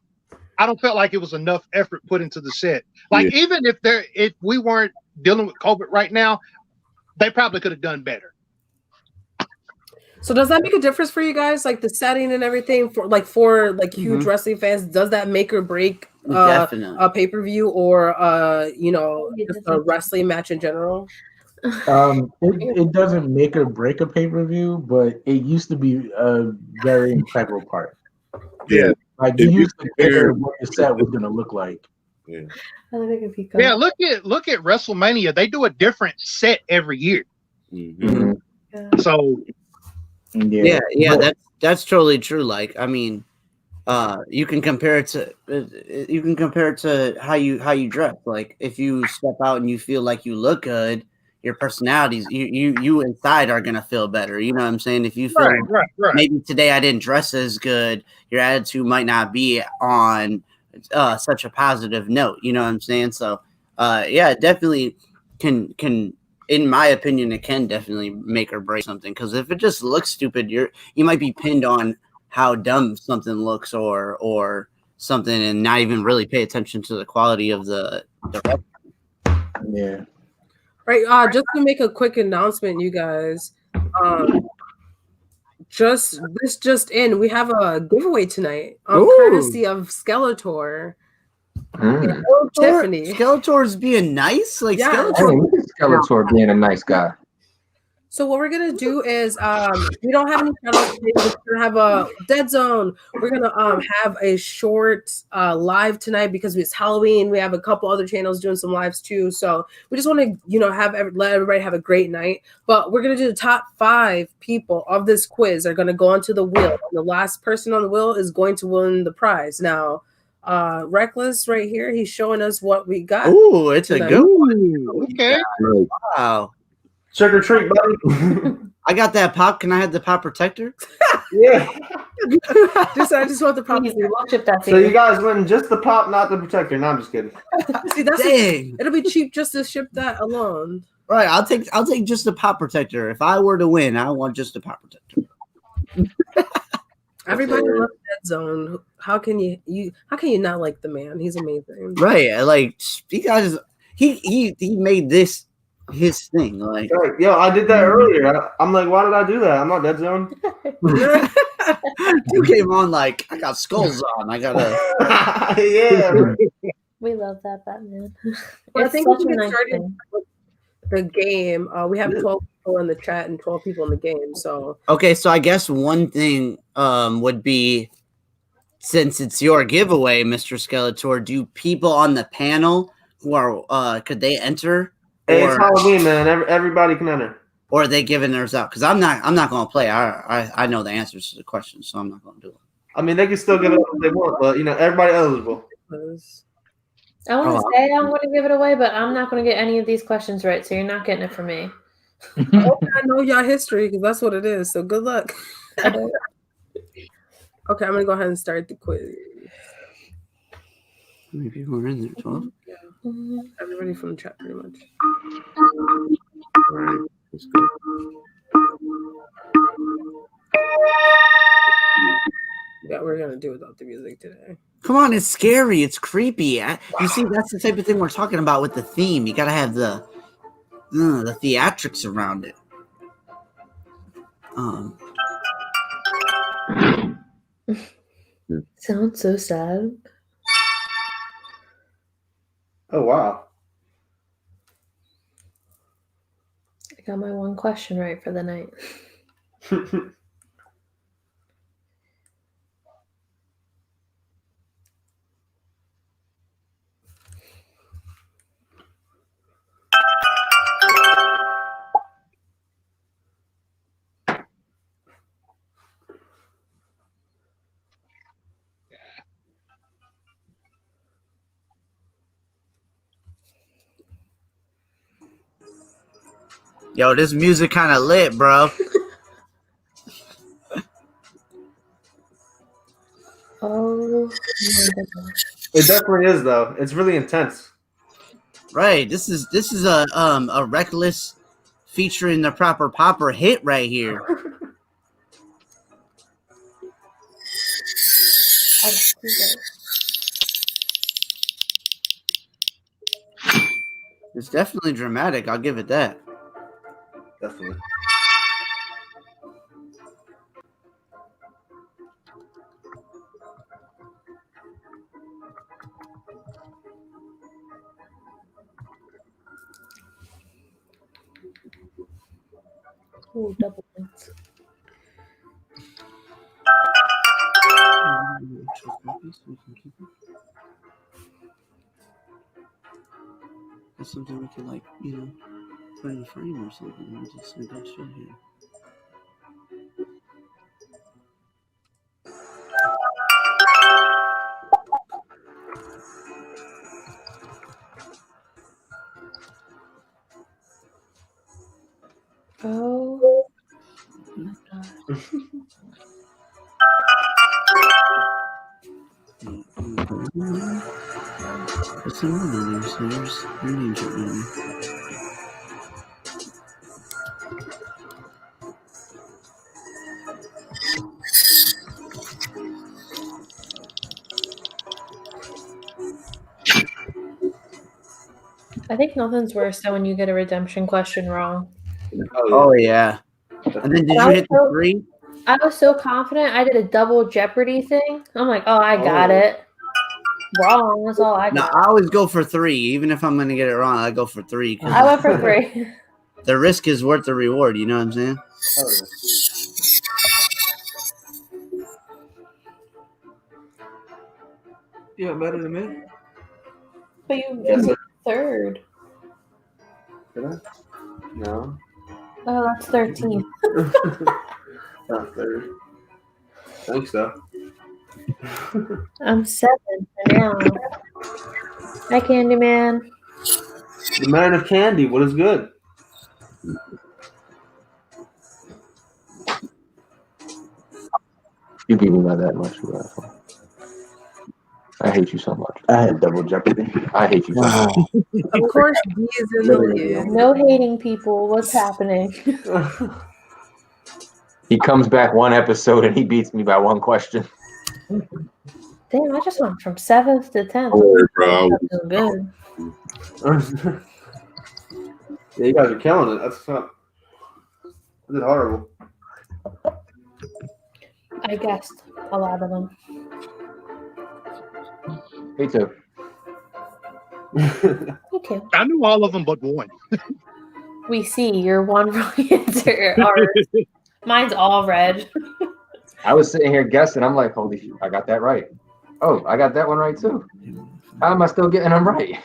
I don't feel like it was enough effort put into the set. Like even if we weren't dealing with COVID right now, they probably could have done better. So does that make a difference for you guys, like the setting and everything for huge wrestling fans? Does that make or break a pay-per-view or just a wrestling match in general? It doesn't make or break a pay-per-view, but it used to be a very integral part. Yeah. Like you used to care what the set was gonna look like. Yeah. Yeah, look at WrestleMania. They do a different set every year. Mm-hmm. So yeah, that's totally true. Like, I mean, you can compare it to how you dress. Like, if you step out and you feel like you look good, your personalities, you inside are gonna feel better. You know what I'm saying? If you feel right. maybe today I didn't dress as good, your attitude might not be on such a positive note. You know what I'm saying? So, yeah, it definitely can. In my opinion, it can definitely make or break something. Because if it just looks stupid, you might be pinned on how dumb something looks or something, and not even really pay attention to the quality of the yeah. Right. Just to make a quick announcement, you guys. Just in, we have a giveaway tonight, courtesy of Skeletor. Tiffany. Skeletor's being nice, like Skeletor being a nice guy. So what we're gonna do is we don't have any channels today. We're gonna have a dead zone. We're gonna have a short live tonight because it's Halloween. We have a couple other channels doing some lives too. So we just want to let everybody have a great night. But we're gonna do the top 5 people of this quiz are gonna go onto the wheel. And the last person on the wheel is going to win the prize. Now Reckless right here, he's showing us what we got. Ooh, it's a good one. Okay. Wow. Trick or treat, buddy. I got that pop. Can I have the pop protector? Yeah. I just want the pop. So you guys win just the pop, not the protector. No, I'm just kidding. See, Dang. It'll be cheap just to ship that alone. Right, I'll take just the pop protector. If I were to win, I want just the pop protector. Everybody loves Dead Zone. How can you not like the man? He's amazing. Right, like he made this his thing. Like, yo, I did that earlier. I'm like, why did I do that? I'm not Dead Zone. you came on like I got skulls on. I gotta. Yeah. We love that Batman. Well, I think we can get started thing. with the game. We have 12 people in the chat and 12 people in the game. So okay, so I guess one thing would be, since it's your giveaway, Mr. Skeletor, do people on the panel who are could they enter? Hey, it's Halloween, man. Everybody can enter. Or are they giving theirs out? Because I'm not going to play. I know the answers to the questions, so I'm not going to do it. I mean, they can still give it up if they want, but everybody eligible. I want to say I'm going to give it away, but I'm not going to get any of these questions right, so you're not getting it from me. I know y'all history because that's what it is. So good luck. Okay, I'm going to go ahead and start the quiz. How many people are in there? 12? Yeah. Everybody from the chat, pretty much. All right, let's go. Yeah, we're going to do without the music today. Come on, it's scary. It's creepy. You see, that's the type of thing we're talking about with the theme. You got to have the theatrics around it. Sounds so sad. Oh, wow. I got my one question right for the night. Yo, this music kind of lit, bro. Oh my goodness. It definitely is, though. It's really intense. Right. This is a reckless featuring the proper popper hit right here. I see that. It's definitely dramatic. I'll give it that. Definitely. Ooh, double points. That's something we can, like, put in a frame or something and just like that shit here. Oh my god. What's the one in there? So there's your name written. I think nothing's worse than when you get a redemption question wrong. Oh yeah. And then did you hit the 3? I was so confident. I did a double Jeopardy thing. I'm like, oh, I got it. Wrong. That's all I No, got. I always go for 3. Even if I'm going to get it wrong, I go for 3. I went for 3. The risk is worth the reward. You know what I'm saying? Oh, yeah. Better than me. But you Yes, did sir. 3rd. Did I? No. Oh, that's 13. Not third. I think so. I'm 7 for now. Hi, Candyman. The man of candy. What is good? You beat me by that much. I hate you so much. I had double jeopardy. I hate you so much. Of course, he is in the lead. No hating people. What's happening? He comes back one episode and he beats me by one question. Damn, I just went from 7th to 10th. Oh, bro. That's good. Yeah, you guys are killing it. That's not. I did horrible. I guessed a lot of them. Me too. Me too. I knew all of them but one. We see your one wrong answer. Mine's all red. I was sitting here guessing. I'm like, holy shit, I got that right. Oh, I got that one right too. How am I still getting them right?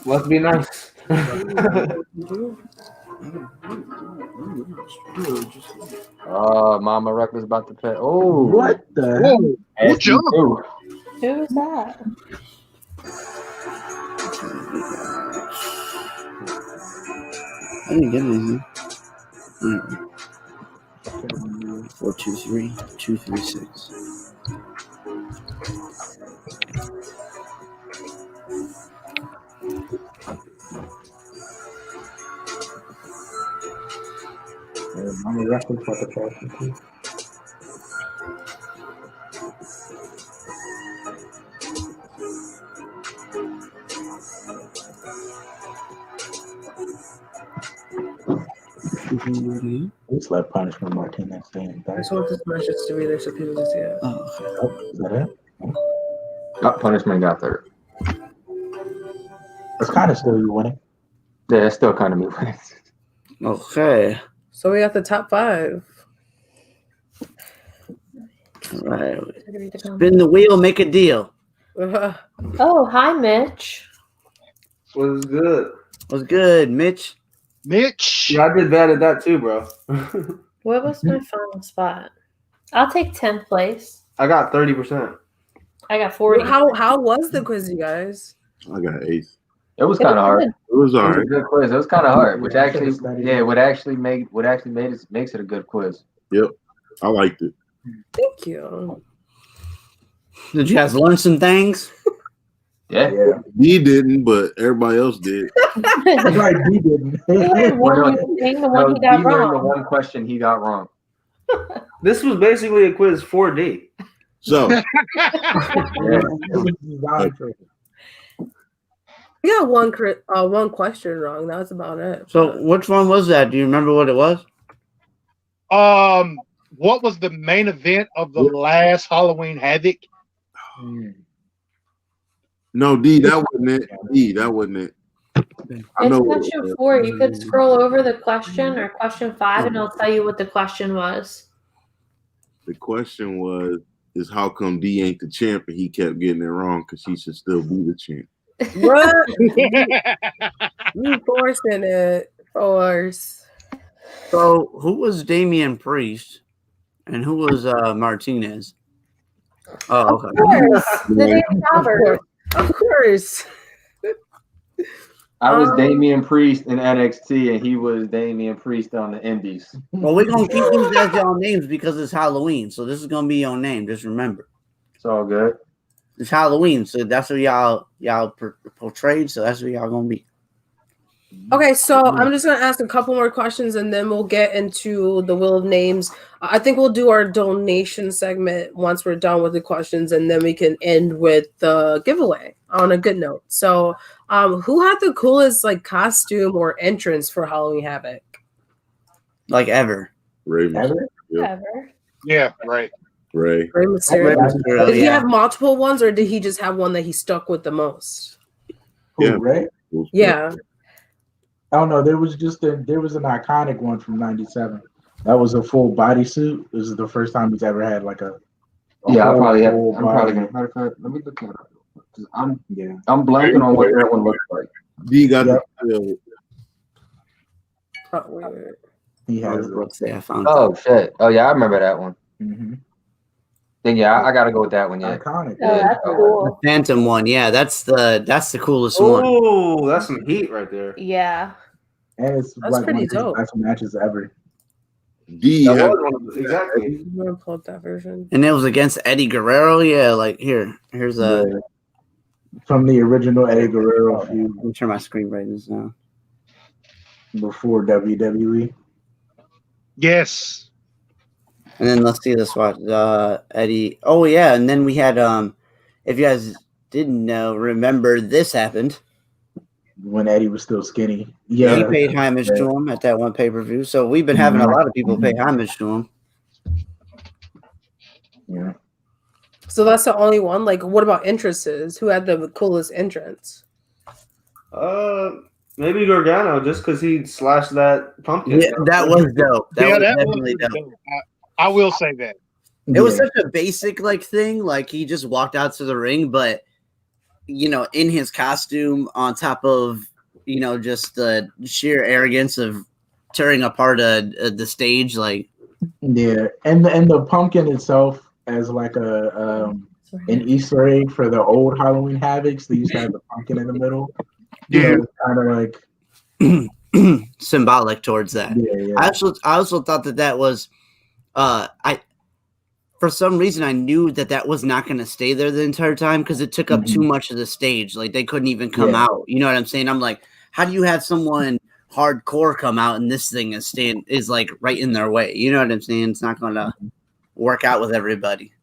Must be nice. Mama Ruck was about to play. Oh, What the? Whoa, good job. Who was that? I didn't get anything. 4, 2, 3, 2, 3, 6. I'm a reference for the person too. It's like punishment Martinez saying I that. just want this message to be there so people can see it. Oh, is that it? Punishment got third. It's kind of still you winning. Yeah, it's still kind of me winning. Okay. So we got the top 5. All right. Spin the wheel, make a deal. Oh, hi, Mitch. Was good. What's good, Mitch? Mitch. Yeah, I did bad at that too, bro. What was my final spot? I'll take 10th place. I got 30%. I got 40. How was the quiz, you guys? I got 8th. It was kind of hard. It was It all was a right. good quiz. It was kind of hard, which Yeah, I actually, should've studied yeah, it. makes it a good quiz. Yep, I liked it. Thank you. Did you guys learn some things? Yeah. Yeah. He didn't, but everybody else did. Right, he didn't. He learned Well, one no, new thing, the No, one he got he learned the wrong. one question he got wrong. This was basically a quiz 4D. So We got one question wrong. That's about it. So which one was that? Do you remember what it was? What was the main event of the last Halloween Havoc? no, D, that wasn't it. D, that wasn't it. I know It's what it question was. 4. You could scroll over the question or question 5, and it'll tell you what the question was. The question was, is how come D ain't the champ and he kept getting it wrong because he should still be the champ. What? You forcing it, force. So who was Damian Priest and who was Martinez? Oh, okay. Of course, the Dave Robert. Of course. I was Damian Priest in NXT, and he was Damian Priest on the Indies. Well, we're gonna keep these as y'all names because it's Halloween. So this is gonna be your name. Just remember. It's all good. It's Halloween, so that's what y'all portrayed. So that's what y'all gonna be. Okay, so I'm just gonna ask a couple more questions and then we'll get into the Wheel of Names. I think we'll do our donation segment once we're done with the questions, and then we can end with the giveaway on a good note. So, who had the coolest like costume or entrance for Halloween Havoc? Like ever. Ray Mysterio. Ever? Yep. Ever. Yeah, right. Ray. Rey Mysterio. Mysterio, Did he yeah. have multiple ones, or did he just have one that he stuck with the most? Who, Yeah. Ray? Yeah. I don't know. There was an iconic one from '97. That was a full bodysuit. This is the first time he's ever had like a Yeah, I'm probably full gonna. Matter of fact, let me look at it. 'Cause I'm blanking on what that one looks like. D got Yep. the Oh, wait. He has. Let's say I found. Oh shit! Oh yeah, I remember that one. Mm-hmm. Then yeah, I gotta go with that one. Yeah. Iconic. Oh, that's cool. The Phantom one, yeah, that's the coolest one. Oh, that's some heat right there. Yeah. And it's That's like pretty one of his dope. best matches ever. D That had was one of the, exactly. I'm gonna pull up that version. And it was against Eddie Guerrero, yeah. Like here's a. Yeah. From the original Eddie Guerrero feud Let me turn my screen brightness down. before WWE. Yes. And then let's see this watch. Eddie. Oh yeah, and then we had if you guys didn't know, remember this happened. When Eddie was still skinny. He Yeah. paid homage to him at that one pay-per-view. So we've been having a lot of people pay homage to him. Yeah. So that's the only one. Like, what about entrances? Who had the coolest entrance? Maybe Gargano, just because he slashed that pumpkin. Yeah, that was dope. That was that definitely was dope. I will say that. It was Yeah. such a basic like thing. Like he just walked out to the ring, but in his costume, on top of just the sheer arrogance of tearing apart the stage. Like Yeah, and the pumpkin itself as like an Easter egg for the old Halloween Havocs. They used to have the pumpkin in the middle. Yeah. Kind of like symbolic towards that. yeah. I also thought that was for some reason I knew that was not going to stay there the entire time because it took up too much of the stage. Like they couldn't even come out. You know what I'm saying? I'm like, how do you have someone hardcore come out and this thing is like right in their way? You know what I'm saying? It's not going to work out with everybody.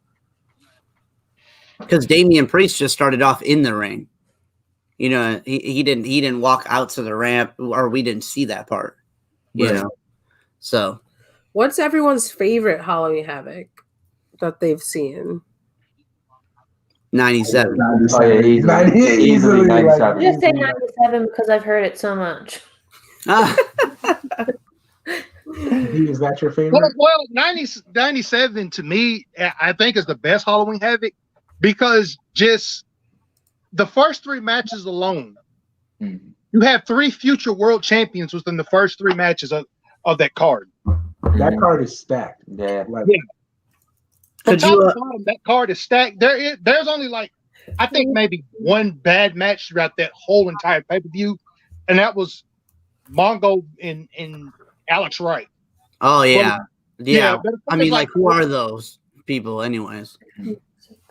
Because Damian Priest just started off in the ring. He didn't walk out to the ramp, or we didn't see that part. You know. So, What's everyone's favorite Halloween Havoc that they've seen? 97. Oh yeah, easily 97. I just say 97 because I've heard it so much. Is that your favorite? Well, 97 to me, I think is the best Halloween Havoc because just the first 3 matches alone, you have 3 future world champions within the first 3 matches of that card. That card is stacked. Yeah. Like, From top to bottom, that card is stacked. There's only like I think maybe one bad match throughout that whole entire pay-per-view, and that was Mongo and Alex Wright. Oh yeah, yeah. but as far I as, mean, like, who are those people, anyways?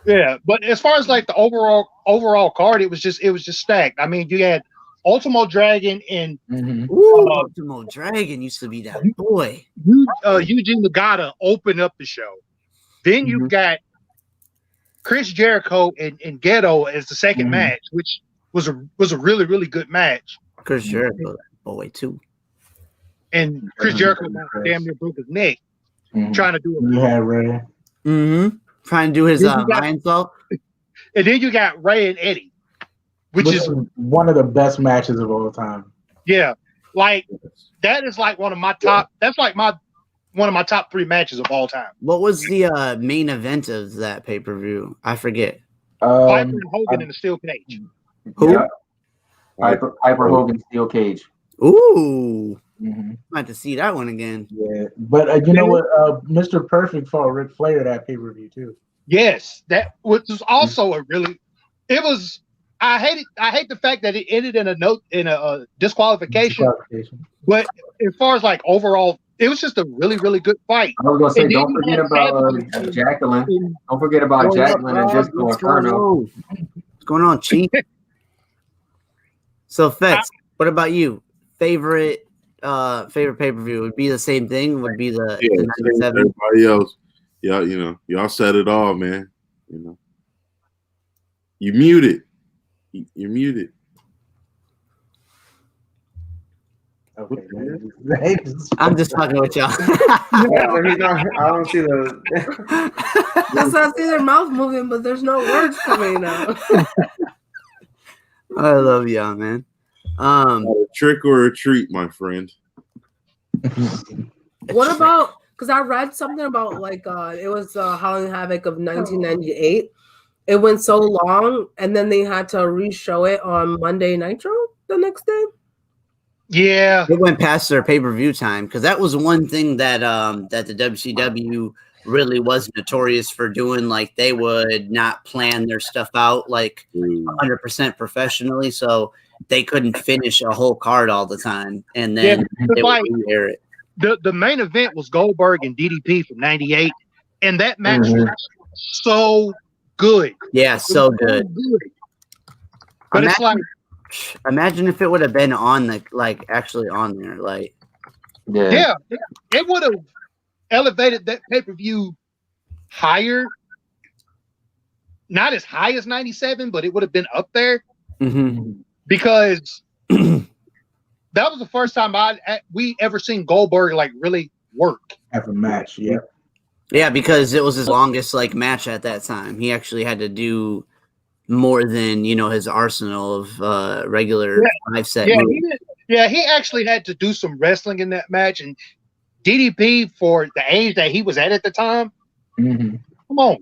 Yeah, but as far as like the overall card, it was just stacked. I mean, you had Ultimo Dragon and Ooh, Ultimo Dragon used to be that boy. Eugene Nagata opened up the show. Then you got Chris Jericho and Ghetto as the second match, which was a really, really good match. Chris Jericho, that boy too. And Chris Jericho damn near broke his neck trying to do it. You had Ray. Trying to do his lion salt. And then you got Ray and Eddie, which is one of the best matches of all time. Yeah, like that is like one of my top. That's like one of my top 3 matches of all time. What was the main event of that pay-per-view? I forget. Piper and Hogan in the steel cage. Who? Yeah. Piper Hogan steel cage. Ooh. I'd like to see that one again. Yeah, but you know what? Mr. Perfect fought Ric Flair that pay-per-view too. Yes, that was also a really. It was. I hate the fact that it ended in a disqualification. But as far as like overall, it was just a really, really good fight. I was gonna say, don't forget about Jacqueline. Don't forget about Jacqueline and Disco Inferno. What's going on, Chief? So, Fetz, what about you? Favorite pay-per-view would be the same thing. Would be the 97. Everybody else, yeah, y'all said it all, man. You muted. You're muted. Okay, I'm just fucking with y'all. I don't see those. That's I see their mouth moving, but there's no words coming out. I love y'all, man. A trick or a treat, my friend. What about? Because I read something about like it was Halloween Havoc of 1998. It went so long, and then they had to re-show it on Monday Nitro the next day. Yeah, it went past their pay-per-view time because that was one thing that that the WCW really was notorious for doing. Like they would not plan their stuff out like 100% professionally, so they couldn't finish a whole card all the time, and then they would re-air it. The main event was Goldberg and DDP from '98, and that match was so good. Yeah, so good. But it's like, imagine if it would have been on the actually on there, like yeah, it would have elevated that pay-per-view higher. Not as high as 97, but it would have been up there because that was the first time we ever seen Goldberg like really work. Have a match, yeah. Yeah, because it was his longest match at that time. He actually had to do more than his arsenal of regular 5-set moves. He actually had to do some wrestling in that match, and DDP for the age that he was at the time. Come on,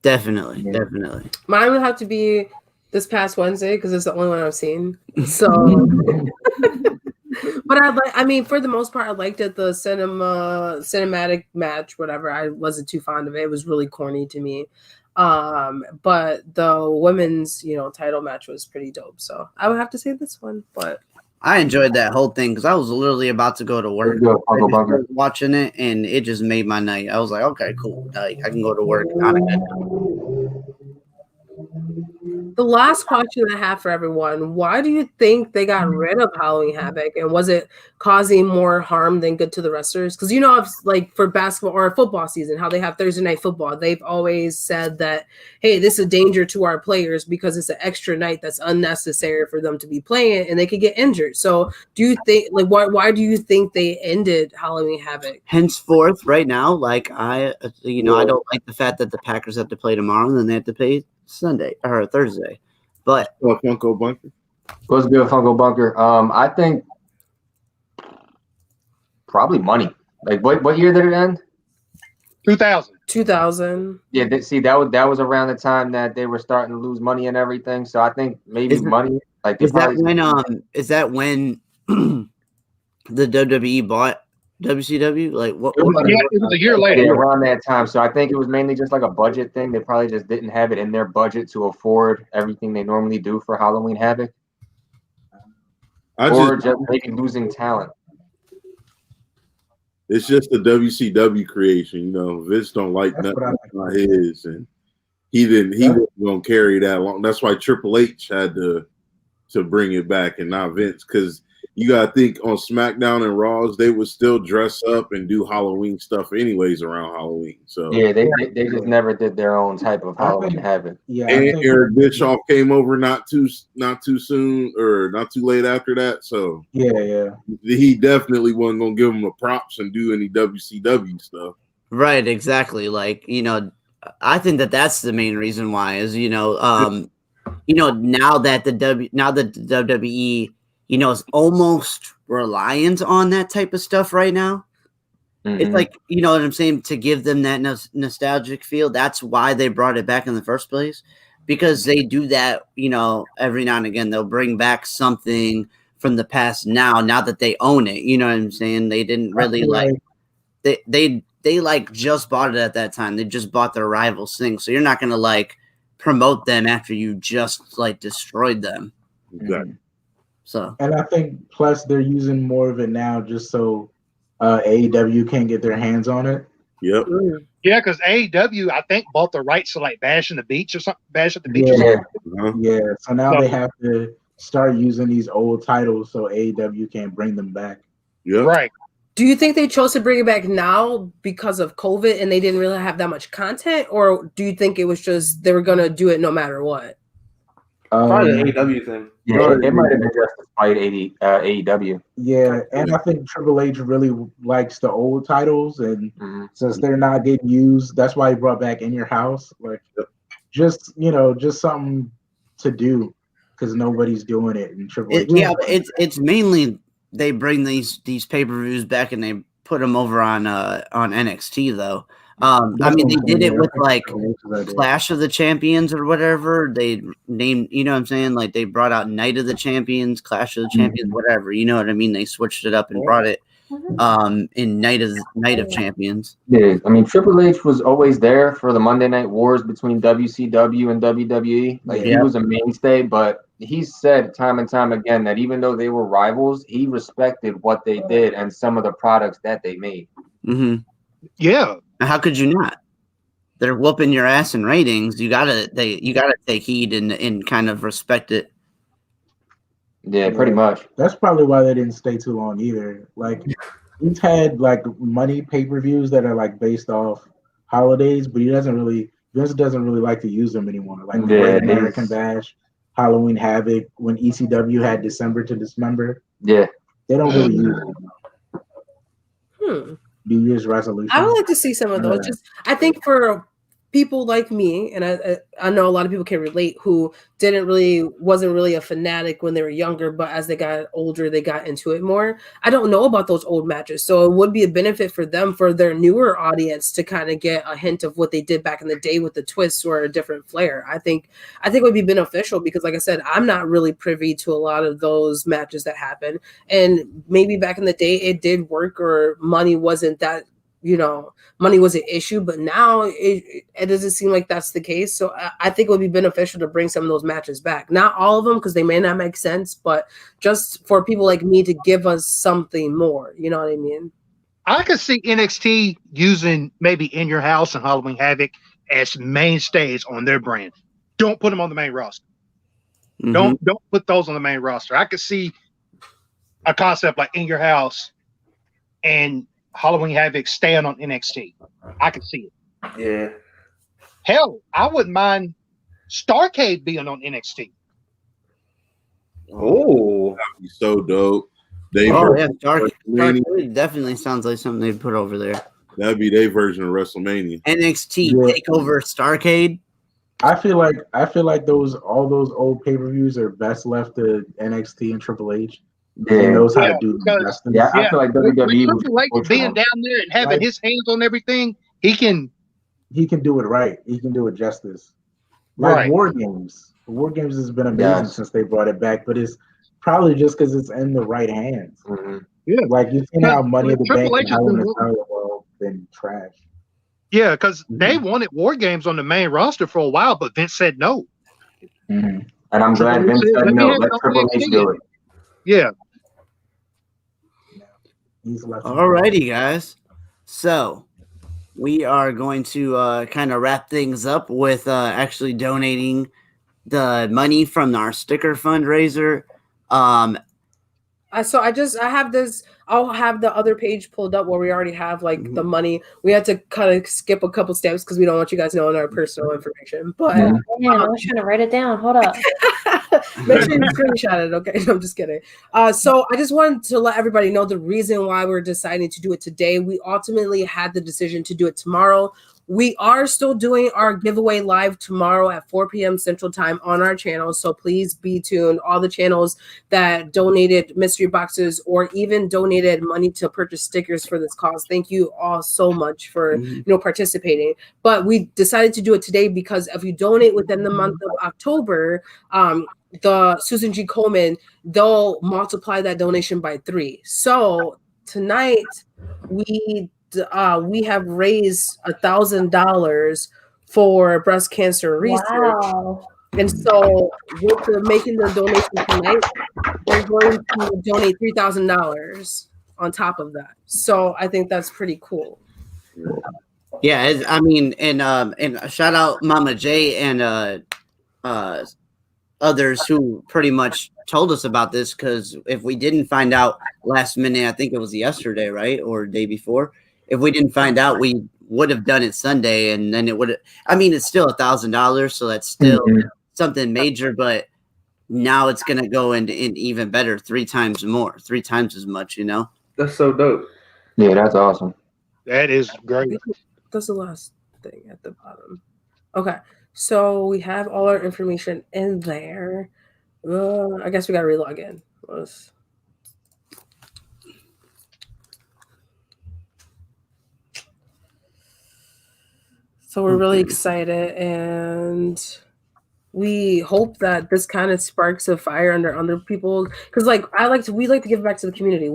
definitely. Mine would have to be this past Wednesday because it's the only one I've seen. So. But for the most part, I liked it. The cinematic match, whatever. I wasn't too fond of it. It was really corny to me. But the women's, title match was pretty dope. So I would have to say this one. But I enjoyed that whole thing because I was literally about to go to work watching it, and it just made my night. I was like, okay, cool. I can go to work. The last question I have for everyone, why do you think they got rid of Halloween Havoc? And was it causing more harm than good to the wrestlers? Because, like for basketball or football season, how they have Thursday night football, they've always said that, hey, this is a danger to our players because it's an extra night that's unnecessary for them to be playing and they could get injured. So do you think, why do you think they ended Halloween Havoc? Henceforth, right now, I don't like the fact that the Packers have to play tomorrow and then they have to play Sunday or Thursday, but Funko Bunker. What's good, Funko Bunker? I think probably money. Like what year did it end? 2000. Yeah, see that was around the time that they were starting to lose money and everything. So I think maybe money. Like is that when the WWE bought WCW? Like what? It was, It was a year later. Yeah, around that time. So I think it was mainly just like a budget thing. They probably just didn't have it in their budget to afford everything they normally do for Halloween Havoc, or just maybe losing talent. It's just a WCW creation, you know. Vince don't like nothing about his, and he wasn't gonna carry that long. That's why Triple H had to bring it back and not Vince, because you gotta think on SmackDown and Raws they would still dress up and do Halloween stuff anyways around Halloween. So yeah, they just never did their own type of Halloween Havoc. Yeah, and Eric Bischoff came over not too soon or not too late after that. So yeah, he definitely wasn't gonna give him the props and do any WCW stuff. Right, exactly. Like, you know, I think that's the main reason why is, now that the WWE, is almost reliant on that type of stuff right now. Mm-hmm. It's like, you know what I'm saying, to give them that nostalgic feel. That's why they brought it back in the first place, because they do that, every now and again. They'll bring back something from the past now that they own it. You know what I'm saying? They didn't really they like just bought it at that time. They just bought their rivals thing. So you're not going to like promote them after you just like destroyed them. Exactly. So, and I think plus they're using more of it now just so AEW can't get their hands on it. Yep. Yeah, because AEW I think bought the rights to like Bash in the Beach or something. Bash at the Beach. Yeah. Or something. Uh-huh. Yeah. So now they have to start using these old titles so AEW can't bring them back. Yeah. Right. Do you think they chose to bring it back now because of COVID and they didn't really have that much content, or do you think it was just they were gonna do it no matter what? Probably the AEW thing. Yeah, it might have been just to fight AEW. Yeah, and I think Triple H really likes the old titles, and since they're not getting used, that's why he brought back In Your House. Like, just something to do because nobody's doing it. And Triple H. Yeah, it's mainly they bring these pay-per-views back and they put them over on NXT though. I mean, they did it with like Clash of the Champions or whatever. They named, you know what I'm saying? Like they brought out Night of the Champions, Clash of the Champions, whatever. You know what I mean? They switched it up and brought it in Night of Champions. Yeah, I mean, Triple H was always there for the Monday Night Wars between WCW and WWE. Like he was a mainstay, but he said time and time again that even though they were rivals, he respected what they did and some of the products that they made. Mm-hmm. Yeah. How could you not? They're whooping your ass in ratings. You gotta take heed and kind of respect it. Yeah, pretty much. That's probably why they didn't stay too long either. Like he's had like money pay-per-views that are like based off holidays, but Vince doesn't really like to use them anymore. Like Great American Bash, Halloween Havoc, when ECW had December to Dismember. Yeah. They don't really use them. New Year's resolution. I would like to see some of those. Just I think for people like me, and I know a lot of people can relate, who wasn't really a fanatic when they were younger, but as they got older, they got into it more. I don't know about those old matches, so it would be a benefit for them, for their newer audience, to kind of get a hint of what they did back in the day with the twists or a different flair. I think it would be beneficial because, like I said, I'm not really privy to a lot of those matches that happen, and maybe back in the day it did work, or money wasn't that. Money was an issue, but now it doesn't seem like that's the case. So I think it would be beneficial to bring some of those matches back. Not all of them, because they may not make sense, but just for people like me to give us something more. You know what I mean? I could see NXT using maybe In Your House and Halloween Havoc as mainstays on their brand. Don't put them on the main roster. Mm-hmm. Don't put those on the main roster. I could see a concept like In Your House and Halloween Havoc staying on NXT. I can see it. Yeah. Hell, I wouldn't mind Starrcade being on NXT. Oh, that'd be so dope. Starrcade definitely sounds like something they'd put over there. That'd be their version of WrestleMania. NXT Takeover Starrcade. I feel like all those old pay-per-views are best left to NXT and Triple H. Yeah. He knows how to do the I feel like WWE Triple H being down there and having his hands on everything, he can do it right. He can do it justice. Like War Games. War Games has been amazing since they brought it back, but it's Probably just because it's in the right hands. Mhm. Yeah, Like you've seen how Money in the Bank Triple H and has Hell in been a working. Cell world been trash. Yeah, because they wanted War Games on the main roster for a while, but Vince said no. Mm-hmm. And I'm Triple glad H Vince said, said "Let me no. have Let something Triple H NXT." do it. Yeah. He's left. Alrighty, guys. So we are going to kind of wrap things up with actually donating the money from our sticker fundraiser. I have this. I'll have the other page pulled up where we already have like the money. We had to kind of skip a couple steps because we don't want you guys knowing our personal information. But Man, I was trying to write it down. Hold up. make sure you screenshot it, okay? No, I'm just kidding. So I just wanted to let everybody know the reason why we're deciding to do it today. We ultimately had the decision to do it tomorrow. We are still doing our giveaway live tomorrow at 4 p.m. Central Time on our channel. So please be tuned. All the channels that donated mystery boxes or even donated money to purchase stickers for this cause. Thank you all so much for participating. But we decided to do it today because if you donate within the month of October, the Susan G. Komen, they'll multiply that donation by 3. So tonight we have raised $1,000 for breast cancer research. Wow. And so with making the donation tonight, we're going to donate $3,000 on top of that. So I think that's pretty cool. Yeah, I mean, and shout out Mama J and others who pretty much told us about this, because if we didn't find out last minute, I think it was yesterday, right, or day before, if we didn't find out, we would have done it Sunday, and then it would. I mean, it's still $1,000, so that's still something major, but now it's gonna go in even better, 3 times more, 3 times as much. You know, That's so dope. Yeah, that's awesome. That is great. That's the last thing at the bottom. Okay, so we have all our information in there. I guess we gotta relog in. So we're really excited, and we hope that this kind of sparks a fire under other people, because we like to give back to the community.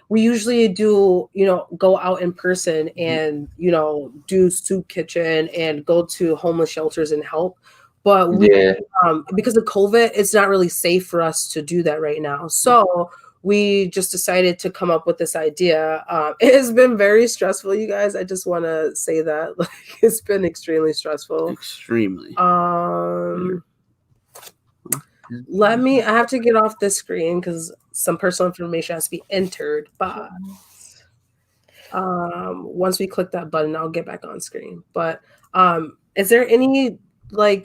We usually do go out in person and do soup kitchen and go to homeless shelters and help, but because of COVID, it's not really safe for us to do that right now. So we just decided to come up with this idea. It has been very stressful, you guys. I just want to say that it's been extremely stressful. Extremely. I have to get off this screen because some personal information has to be entered. But once we click that button, I'll get back on screen. But is there any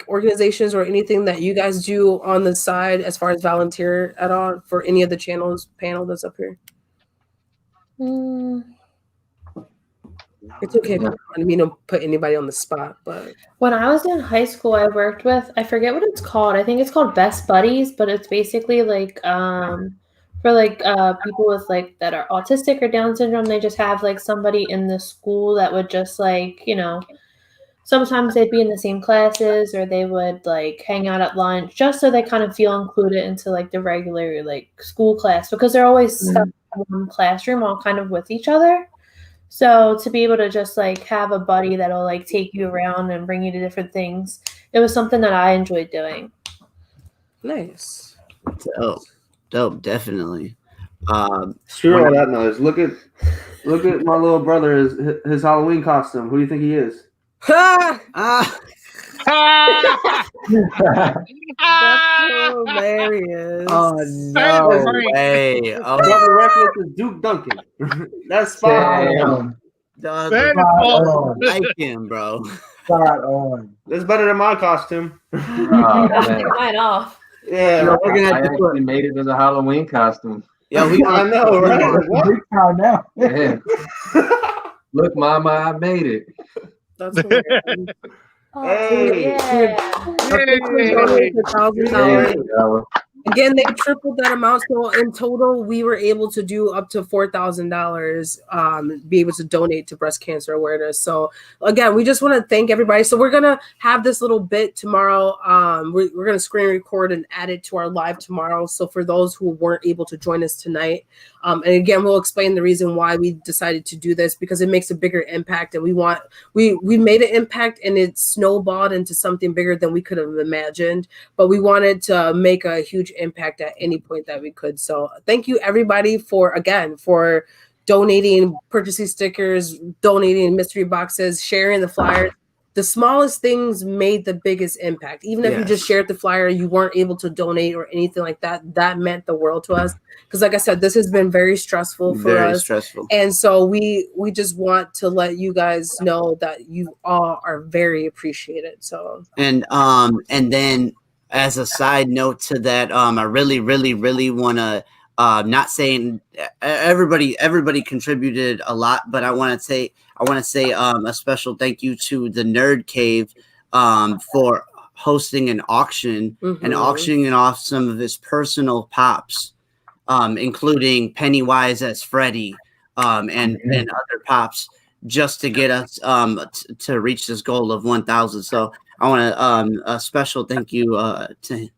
organizations or anything that you guys do on the side as far as volunteer at all for any of the panel that's up here? It's okay. I mean, don't put anybody on the spot, but when I was in high school, I worked with, I forget what it's called. I think it's called Best Buddies, but it's basically for people with that are autistic or Down syndrome. They just have somebody in the school that would just sometimes they'd be in the same classes, or they would hang out at lunch just so they kind of feel included into the regular school class, because they're always stuck in one classroom all kind of with each other. So to be able to just have a buddy that'll take you around and bring you to different things, it was something that I enjoyed doing. Nice. Dope, definitely. Screw all that noise. Look at my little brother, his Halloween costume. Who do you think he is? That's hilarious. Oh no way! Oh, Brother reference is Duke Duncan. That's fine. I like him, bro. Spot on. That's better than my costume. Take mine off. Yeah, we're gonna have to actually made it as a Halloween costume. Yeah, I know, right? What? Now. Yeah. Look, Mama, I made it. That's hilarious. Hey. $1,000. Again, they tripled that amount. So in total, we were able to do up to $4,000, be able to donate to breast cancer awareness. So again, we just want to thank everybody. So we're gonna have this little bit tomorrow. We're gonna screen record and add it to our live tomorrow. So for those who weren't able to join us tonight, and again, we'll explain the reason why we decided to do this, because it makes a bigger impact, and we made an impact, and it snowballed into something bigger than we could have imagined. But we wanted to make a huge impact at any point that we could. So thank you everybody for donating, purchasing stickers, donating mystery boxes, sharing the flyers. The smallest things made the biggest impact. Even if you just shared the flyer, you weren't able to donate or anything like that, that meant the world to us. Because like I said, this has been very stressful for us. Very stressful. And so we just want to let you guys know that you all are very appreciated. So and then as a side note to that, I really want to, not saying everybody contributed a lot, but I want to say a special thank you to the Nerd Cave for hosting an auction and auctioning off some of his personal pops, including Pennywise as Freddy and other pops, just to get us to reach this goal of 1,000. So I want a special thank you to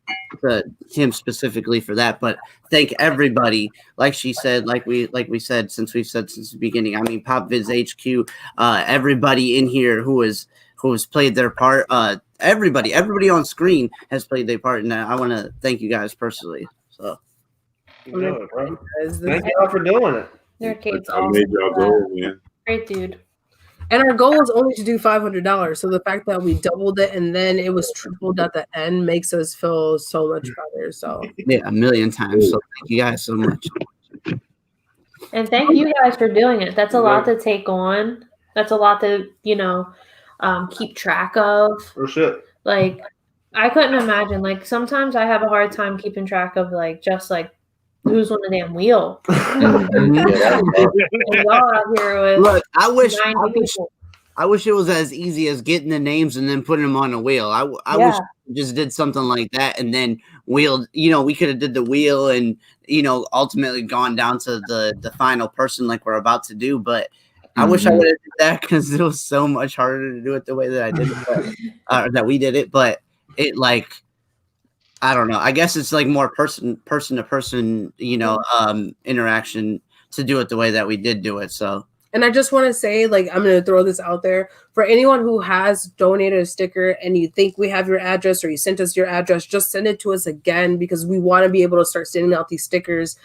him specifically for that, but thank everybody. Like she said, like we said since the beginning. I mean, Pop Viz HQ, everybody in here who has played their part. Everybody on screen has played their part, and I want to thank you guys personally. So, thank y'all for doing it. Their kids I made y'all go, man. Great dude. And our goal was only to do $500. So the fact that we doubled it and then it was tripled at the end makes us feel so much better. So yeah, 1,000,000 times. So thank you guys so much. And thank you guys for doing it. That's a lot to take on. That's a lot to, keep track of. For sure. Like, I couldn't imagine. Like, sometimes I have a hard time keeping track of who's on the damn wheel. And y'all out here with Look, I wish it was as easy as getting the names and then putting them on a wheel. I wish we just did something like that and then wheeled. We could have did the wheel and ultimately gone down to the final person like we're about to do. But I wish I would have did that because it was so much harder to do it the way that I did it, that we did it. But it I don't know. I guess it's like more person to person, interaction to do it the way that we did do it. So, and I just want to say, I'm going to throw this out there for anyone who has donated a sticker and you think we have your address or you sent us your address, just send it to us again, because we want to be able to start sending out these stickers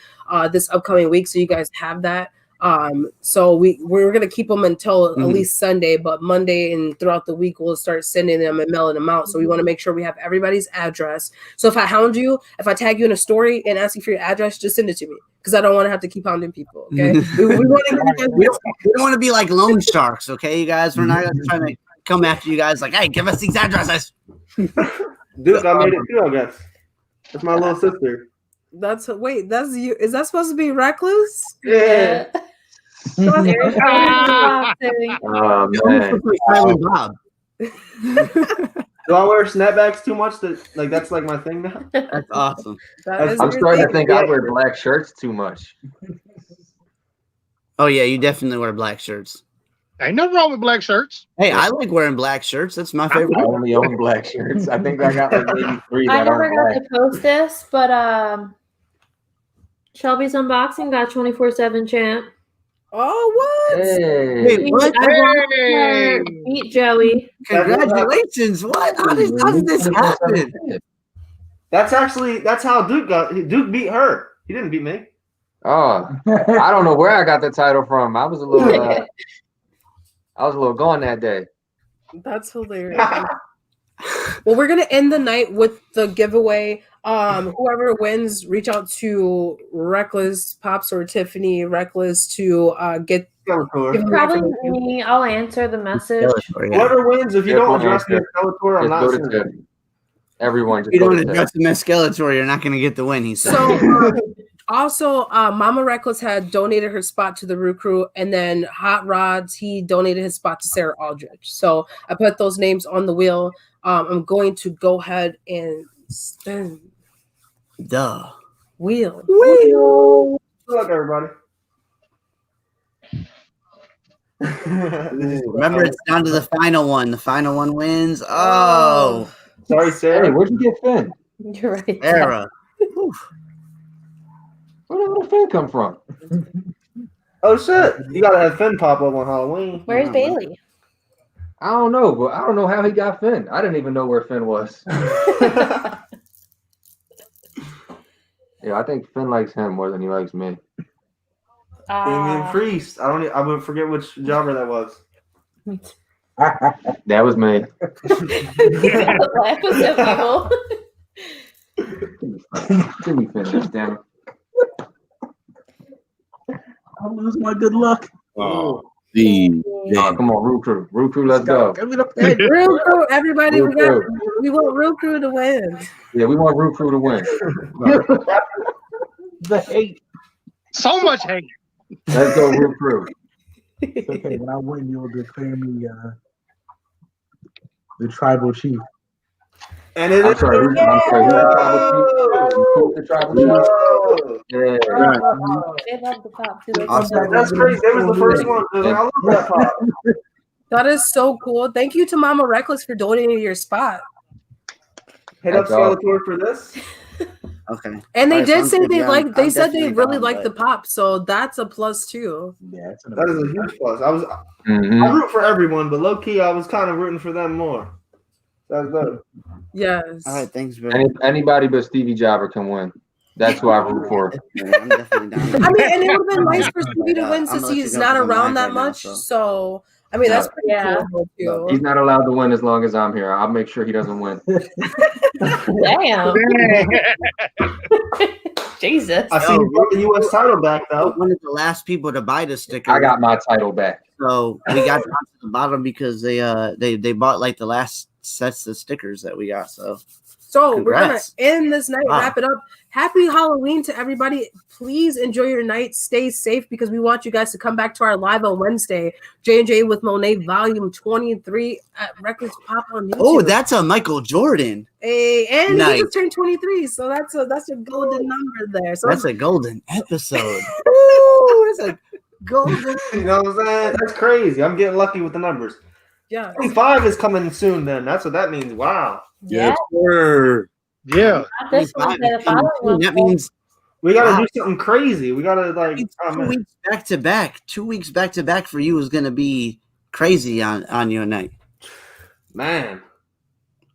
this upcoming week. So you guys have that. So we're going to keep them until at least Sunday, but Monday and throughout the week, we'll start sending them and mailing them out. So we want to make sure we have everybody's address. So if I hound you, if I tag you in a story and ask you for your address, just send it to me, because I don't want to have to keep hounding people. Okay. we don't want to be like loan sharks. Okay, you guys, we're not trying to come after you guys like, hey, give us these addresses. Dude, I made it too, I guess. That's my little sister. That's you. Is that supposed to be Reckless? Yeah. Oh, man. Bob. Do I wear snapbacks too much? That's like my thing now. That's awesome. I'm starting to think I wear black shirts too much. Oh yeah, you definitely wear black shirts. Ain't nothing wrong with black shirts. Hey, I like wearing black shirts. That's my favorite. I only own black shirts. I think I got maybe 3 that I never aren't got to post this, but Shelby's unboxing got 24/7 champ. Oh, what? Hey. Wait, what? I beat Joey. Congratulations! What? How did this happen? That's how Duke beat her. He didn't beat me. Oh, I don't know where I got the title from. I was a little gone that day. That's hilarious. Well, we're gonna end the night with the giveaway. Whoever wins, reach out to Reckless Pops or Tiffany Reckless to get. Probably me. I'll answer the message. Whoever wins, if you don't address the Skeletor, I'm not sending. Everyone, if you don't address the Skeletor, you're not gonna get the win. He said. So. Also, Mama Reckless had donated her spot to the Root Crew, and then Hot Rods, he donated his spot to Sarah Aldridge. So I put those names on the wheel. I'm going to go ahead and spin. Duh. Wheel. Good luck, everybody. Remember, it's down to the final one. The final one wins. Oh, Sorry, Sarah. Hey, where'd you get Finn? You're right. Sarah. Where the hell did Finn come from? Oh shit! You gotta have Finn pop up on Halloween. Where's Bailey? I don't know, but I don't know how he got Finn. I didn't even know where Finn was. Yeah, I think Finn likes him more than he likes me. Damien Priest. I would forget which jobber that was. That was me. Laugh was so evil. Give me Finn this, damn it. I'll lose my good luck. Oh, the Oh, come on, Rue Crew. Rue Crew, let's go. Give me the Hey, real crew, everybody. Real We want real crew to win. Yeah, we want Rue Crew to win. the hate. So much hate. Let's go, Rue Crew. It's okay. When I win, you'll declare me the tribal chief. And it I'm is. sorry, who's the tribal chief? Yeah. They love the pop too. Awesome. That's crazy. That was the first one. I love that pop. That is so cool. Thank you to Mama Reckless for donating your spot. Hit up That's awesome. Skeletor for this. Okay. And they Alright, did sounds say good. they Yeah, like. They I'm said they definitely really down, like the but- pop, so that's a plus too. Yeah, it's That is a huge plus. I Mhm. root for everyone, but low key, I was kind of rooting for them more. That's good. Yes. All right, thanks, bro. Anybody but Stevie Jobber can win. That's who I root for. Yeah, I'm definitely down. I mean, and it would have been nice for Stevie to win I'm since gonna let you he's go not 'cause I'm around live that right now, much. so. So I mean, that's pretty Yeah. cool too. He's not allowed to win as long as I'm here. I'll make sure he doesn't win. Damn. Jesus. I see you got the U.S. title back though. One of the last people to buy the sticker. I got my title back. So we got down to the bottom because they bought like the last sets of stickers that we got. So We're gonna Congrats. end this night, Wow. wrap it up. Happy Halloween to everybody. Please enjoy your night. Stay safe because we want you guys to come back to our live on Wednesday. J&J with Mone Volume 23 at Records Pop on YouTube. oh, that's a Michael Jordan. Hey, and Nice. he just turned 23, so that's a golden number there. So That's a golden episode. Ooh, it's a golden. You know what I'm saying? That's crazy. I'm getting lucky with the numbers. Yeah. 25 is coming soon. Then that's what that means. Wow. Yeah. sir. Yeah. Not this one, 25 but the following one. that means We gotta Wow. do something crazy. We gotta like. Oh, 2 man. weeks back to back. 2 weeks back to back for you is gonna be crazy on your night. Man.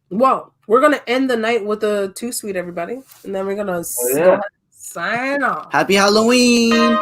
Well, we're gonna end the night with a 2 Sweet, everybody, and then we're gonna yeah. go ahead and sign off. Happy Halloween.